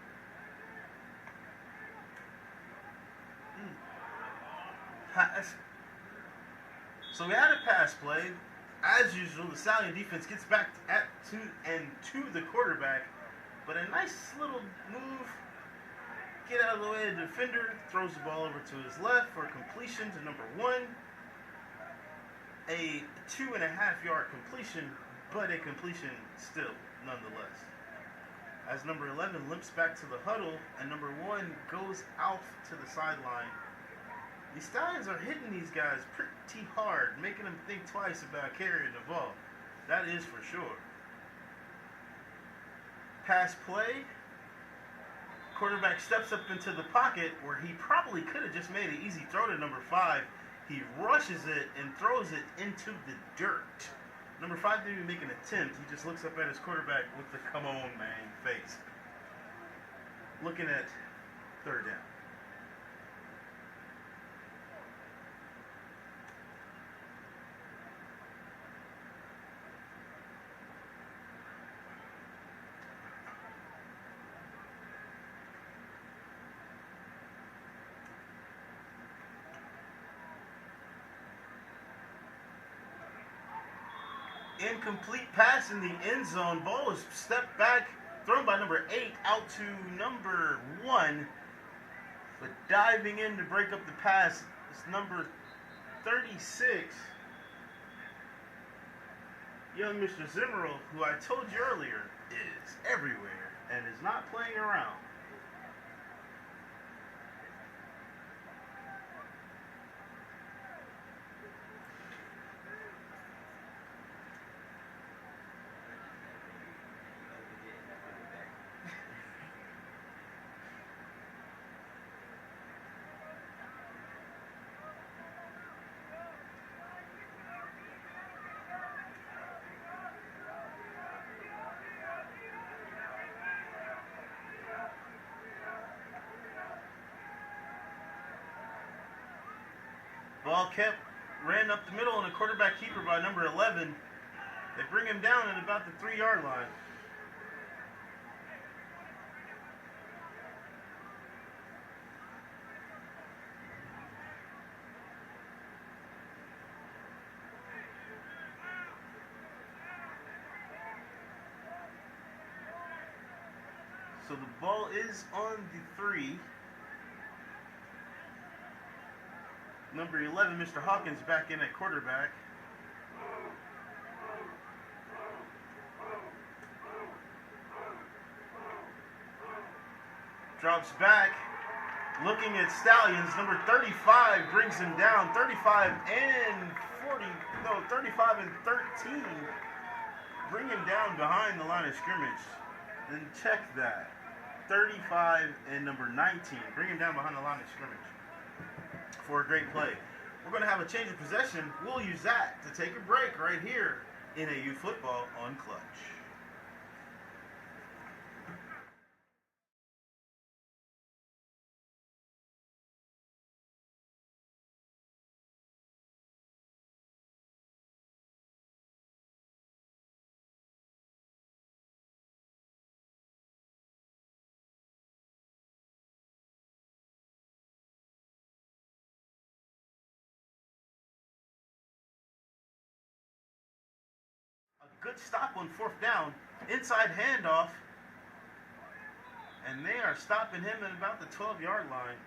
So we had a pass play. As usual, the Stallion defense gets back to the quarterback, but a nice little move, get out of the way of the defender, throws the ball over to his left for a completion to number 1. A 2.5-yard completion, but a completion still, nonetheless. as number 11 limps back to the huddle and number 1 goes out to the sideline. The Stallions are hitting these guys pretty hard, making them think twice about carrying the ball. That is for sure. Pass play. Quarterback steps up into the pocket where he probably could have just made an easy throw to number 5. He rushes it and throws it into the dirt. Number 5 didn't even make an attempt. He just looks up at his quarterback with the "come on, man" face. Looking at third down. Incomplete pass in the end zone. Ball is stepped back, thrown by number 8 out to number 1. But diving in to break up the pass is number 36, young Mr. Zimmerl, who I told you earlier is everywhere and is not playing around. Ball ran up the middle, and a quarterback keeper by number 11. They bring him down at about the 3-yard line. So the ball is on the 3. Number 11, Mr. Hawkins, back in at quarterback. Drops back, looking at Stallions. Number 35 brings him down. 35 and 13. Bring him down behind the line of scrimmage. Then check that. 35 and number 19. Bring him down behind the line of scrimmage for a great play. We're going to have a change of possession. We'll use that to take a break right here in NAU football on Clutch. Good stop on 4th down. Inside handoff. And they are stopping him at about the 12-yard line.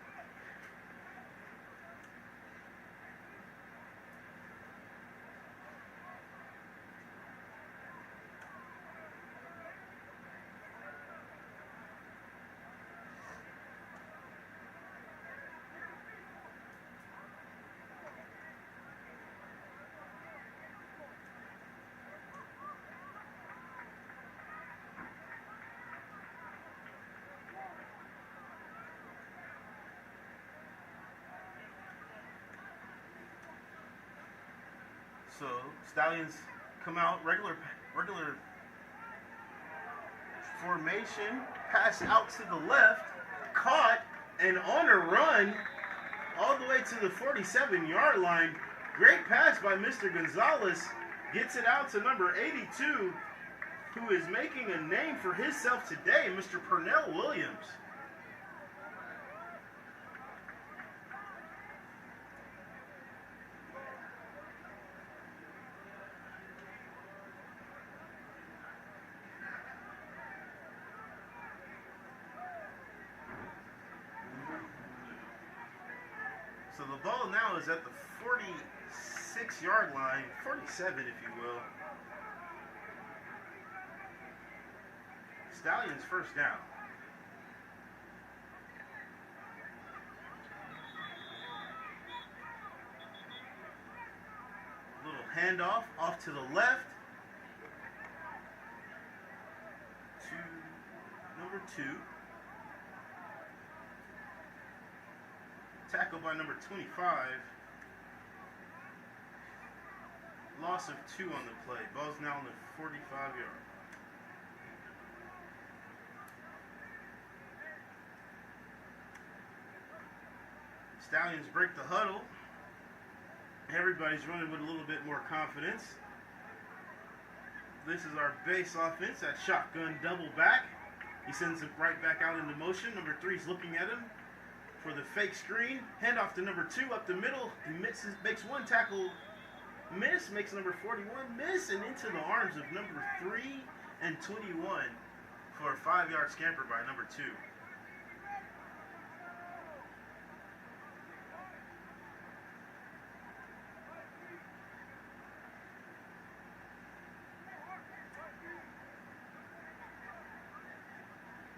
So Stallions come out, regular formation, pass out to the left, caught, and on a run all the way to the 47-yard line. Great pass by Mr. Gonzalez. Gets it out to number 82, who is making a name for himself today, Mr. Pernell Williams. So the ball now is at the 46-yard line, 47 if you will. Stallions first down. Little handoff off to the left to number 2. Tackled by number 25. Loss of 2 on the play. Ball's now on the 45-yard. Stallions break the huddle. Everybody's running with a little bit more confidence. This is our base offense, that shotgun double back. He sends it right back out into motion. Number 3's looking at him for the fake screen. Handoff to number 2 up the middle. He misses, makes one tackle miss, makes number 41 miss, and into the arms of number 3 and 21 for a 5-yard scamper by number 2.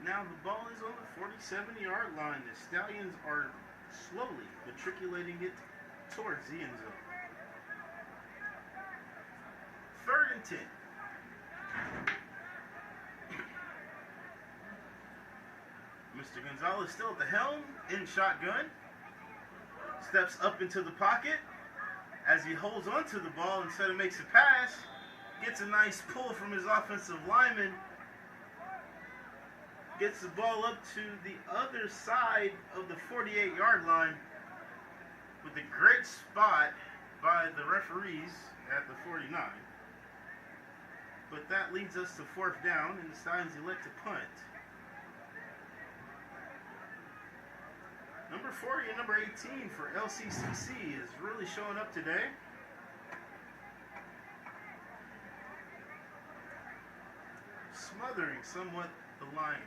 Now the ball is on the 47-yard line. The Stallions are slowly matriculating it towards the end zone. 3rd and 10. Mr. Gonzalez still at the helm, in shotgun. Steps up into the pocket. As he holds onto the ball instead of makes a pass, gets a nice pull from his offensive lineman. Gets the ball up to the other side of the 48-yard line with a great spot by the referees at the 49. But that leads us to 4th down, and the Stallions elect to punt. Number 40 and number 18 for LCCC is really showing up today. Smothering somewhat the line.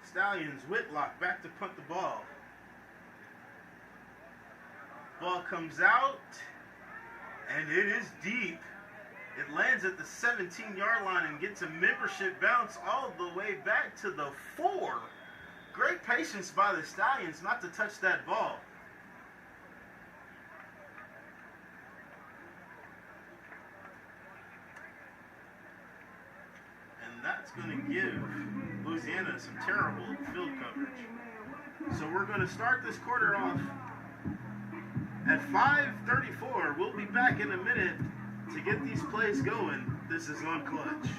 Stallions, Whitlock, back to punt the ball. Ball comes out, and it is deep. It lands at the 17-yard line and gets a membership bounce all the way back to the 4. Great patience by the Stallions not to touch that ball. And that's going to give Louisiana some terrible field coverage. So we're going to start this quarter off at 5:34. We'll be back in a minute to get these plays going. This is on Clutch.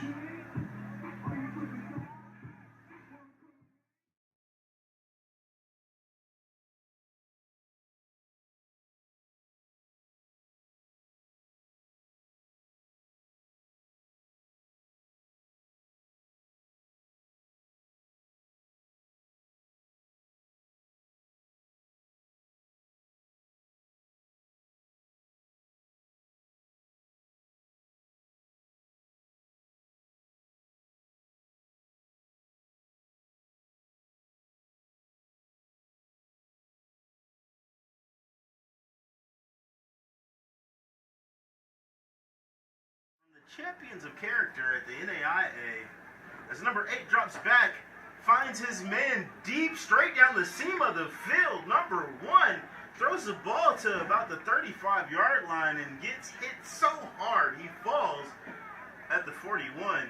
Champions of character at the NAIA, as number 8 drops back, finds his man deep straight down the seam of the field. Number 1 throws the ball to about the 35-yard line and gets hit so hard he falls at the 41.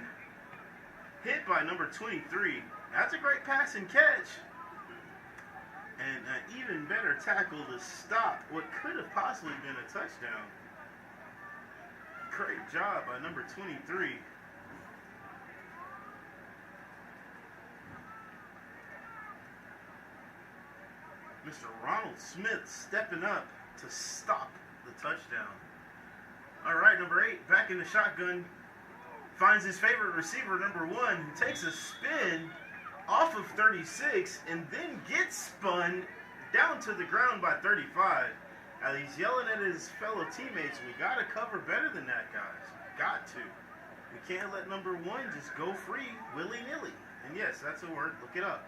Hit by number 23. That's a great pass and catch. And an even better tackle to stop what could have possibly been a touchdown. Great job by number 23. Mr. Ronald Smith stepping up to stop the touchdown. All right, number 8 back in the shotgun. Finds his favorite receiver, number 1, who takes a spin off of 36 and then gets spun down to the ground by 35. He's yelling at his fellow teammates, we got to cover better than that, guys. Got to. We can't let number 1 just go free willy-nilly. And yes, that's a word. Look it up.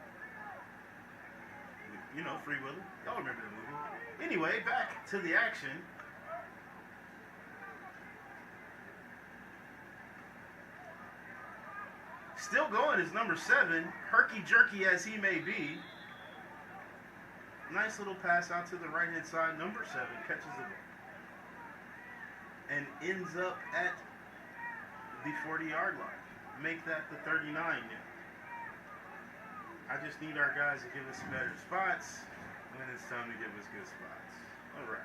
You know, Free Willy. Y'all remember the movie. Anyway, back to the action. Still going is number 7, herky-jerky as he may be. Nice little pass out to the right-hand side. Number 7 catches the ball and ends up at the 40-yard line. Make that the 39 now. I just need our guys to give us better spots when it's time to give us good spots. All right.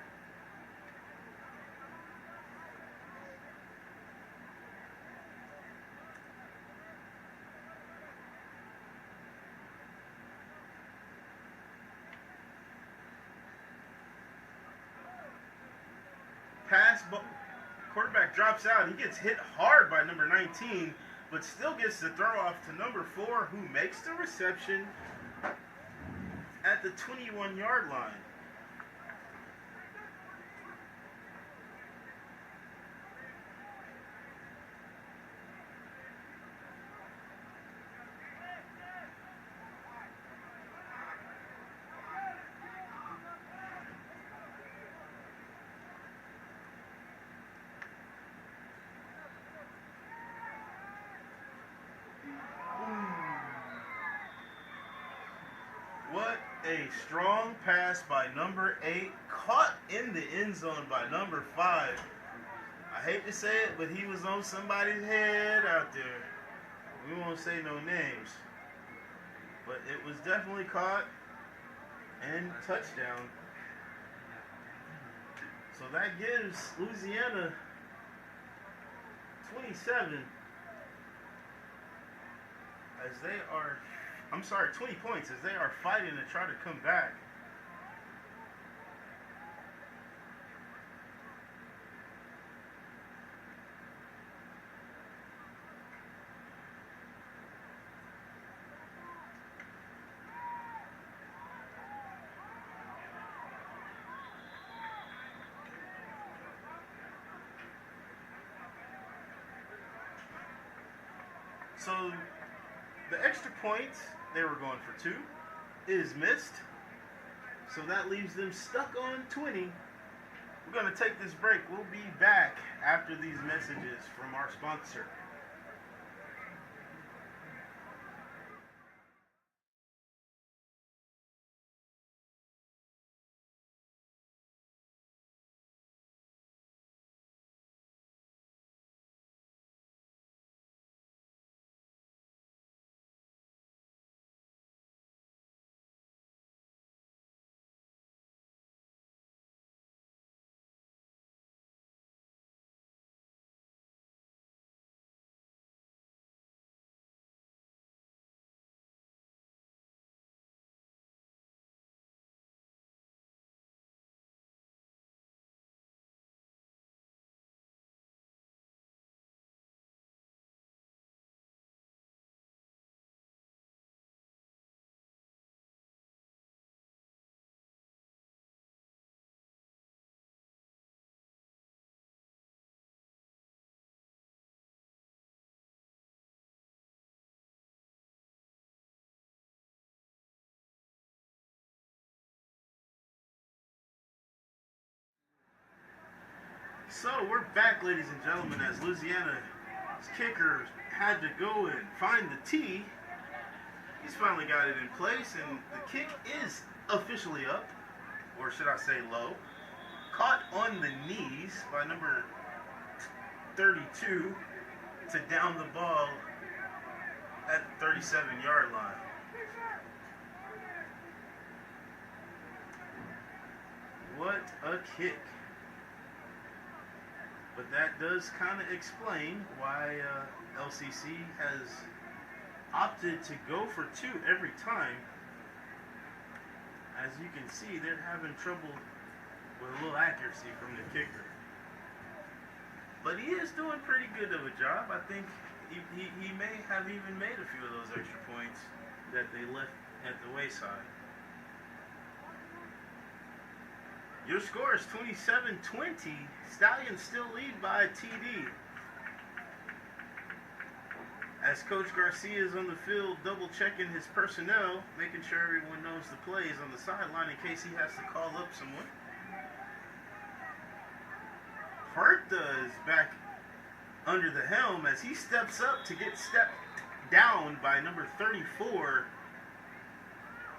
Quarterback drops out. He gets hit hard by number 19, but still gets the throw off to number 4, who makes the reception at the 21-yard line. What a strong pass by number 8, caught in the end zone by number 5. I hate to say it, but he was on somebody's head out there. We won't say no names, but it was definitely caught and touchdown. So that gives Louisiana 27 as they are, 20 points as they are fighting to try to come back. So the extra point, they were going for 2, is missed. So that leaves them stuck on 20. We're going to take this break. We'll be back after these messages from our sponsor. So we're back, ladies and gentlemen, as Louisiana's kicker had to go and find the tee. He's finally got it in place, and the kick is officially up, or should I say low. Caught on the knees by number 32 to down the ball at the 37-yard line. What a kick. But that does kind of explain why LCC has opted to go for 2 every time. As you can see, they're having trouble with a little accuracy from the kicker. But he is doing pretty good of a job. I think he may have even made a few of those extra points that they left at the wayside. Your score is 27-20. Stallions still lead by a TD. As Coach Garcia is on the field double-checking his personnel, making sure everyone knows the plays on the sideline in case he has to call up someone. Huerta is back under the helm as he steps up to get down by number 34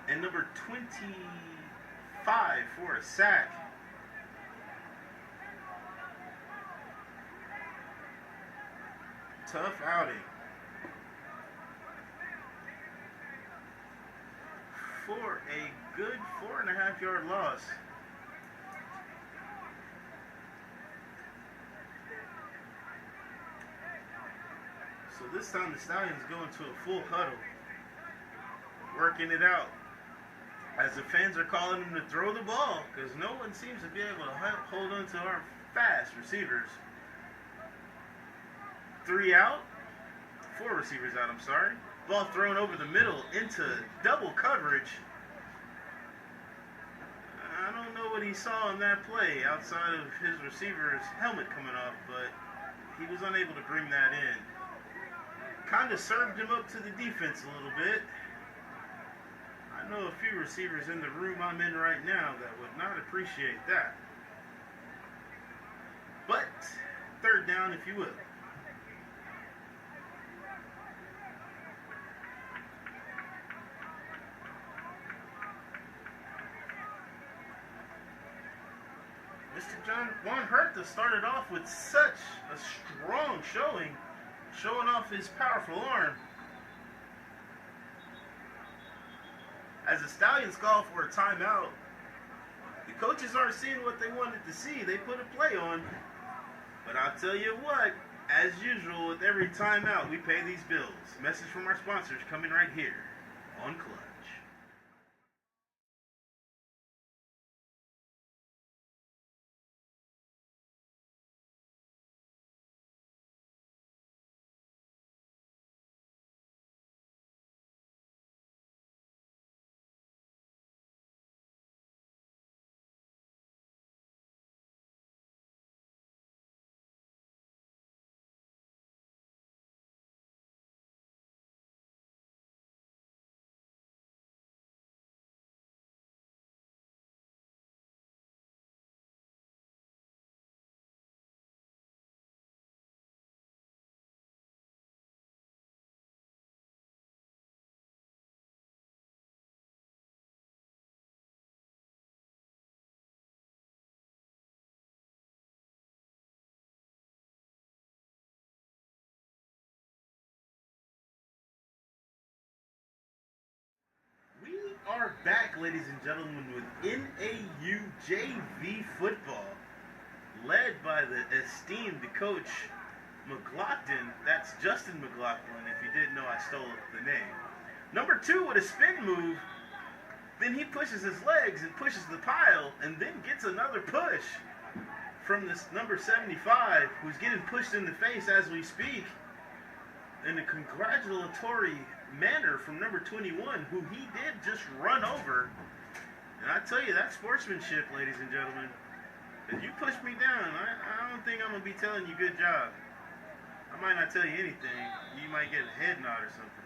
and number 25 for a sack. Tough outing. For a good 4.5-yard loss. So this time the Stallions go into a full huddle, working it out, as the fans are calling them to throw the ball, because no one seems to be able to hold on to our fast receivers. 3 out, 4 receivers out, I'm sorry. Ball thrown over the middle into double coverage. I don't know what he saw in that play outside of his receiver's helmet coming off, but he was unable to bring that in. Kind of served him up to the defense a little bit. I know a few receivers in the room I'm in right now that would not appreciate that. But, 3rd down if you will. Mr. Juan Hertha started off with such a strong showing off his powerful arm. As the Stallions call for a timeout, the coaches aren't seeing what they wanted to see. They put a play on. But I'll tell you what, as usual with every timeout, we pay these bills. Message from our sponsors coming right here on Clutch. We are back, ladies and gentlemen, with NAU JV football, led by the esteemed coach McLaughlin. That's Justin McLaughlin, if you didn't know I stole the name. Number 2 with a spin move, then he pushes his legs and pushes the pile, and then gets another push from this number 75, who's getting pushed in the face as we speak, in a congratulatory manner from number 21, who he did just run over. And I tell you, that's sportsmanship, ladies and gentlemen. If you push me down, I don't think I'm going to be telling you good job. I might not tell you anything. You might get a head nod or something.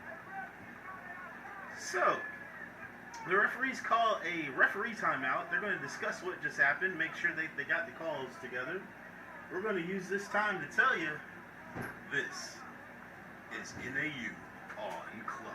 So, the referees call a referee timeout. They're going to discuss what just happened, make sure they got the calls together. We're going to use this time to tell you this is NAU on Clutch.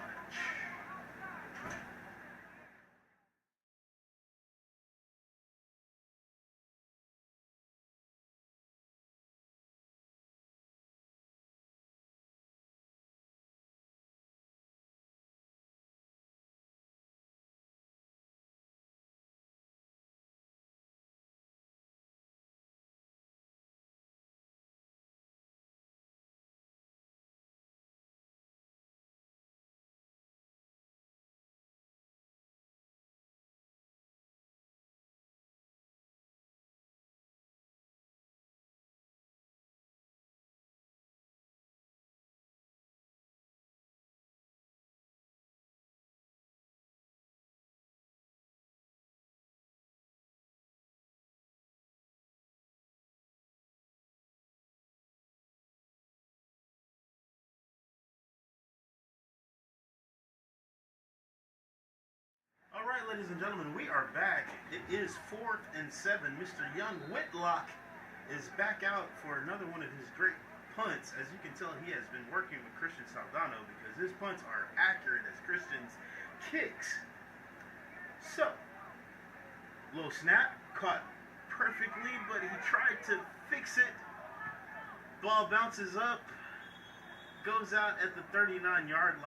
All right, ladies and gentlemen, we are back. It is 4th and 7. Mr. Young Whitlock is back out for another one of his great punts, as you can tell, he has been working with Christian Saldano because his punts are accurate as Christian's kicks. So, little snap, caught perfectly, but he tried to fix it. Ball bounces up, goes out at the 39-yard line.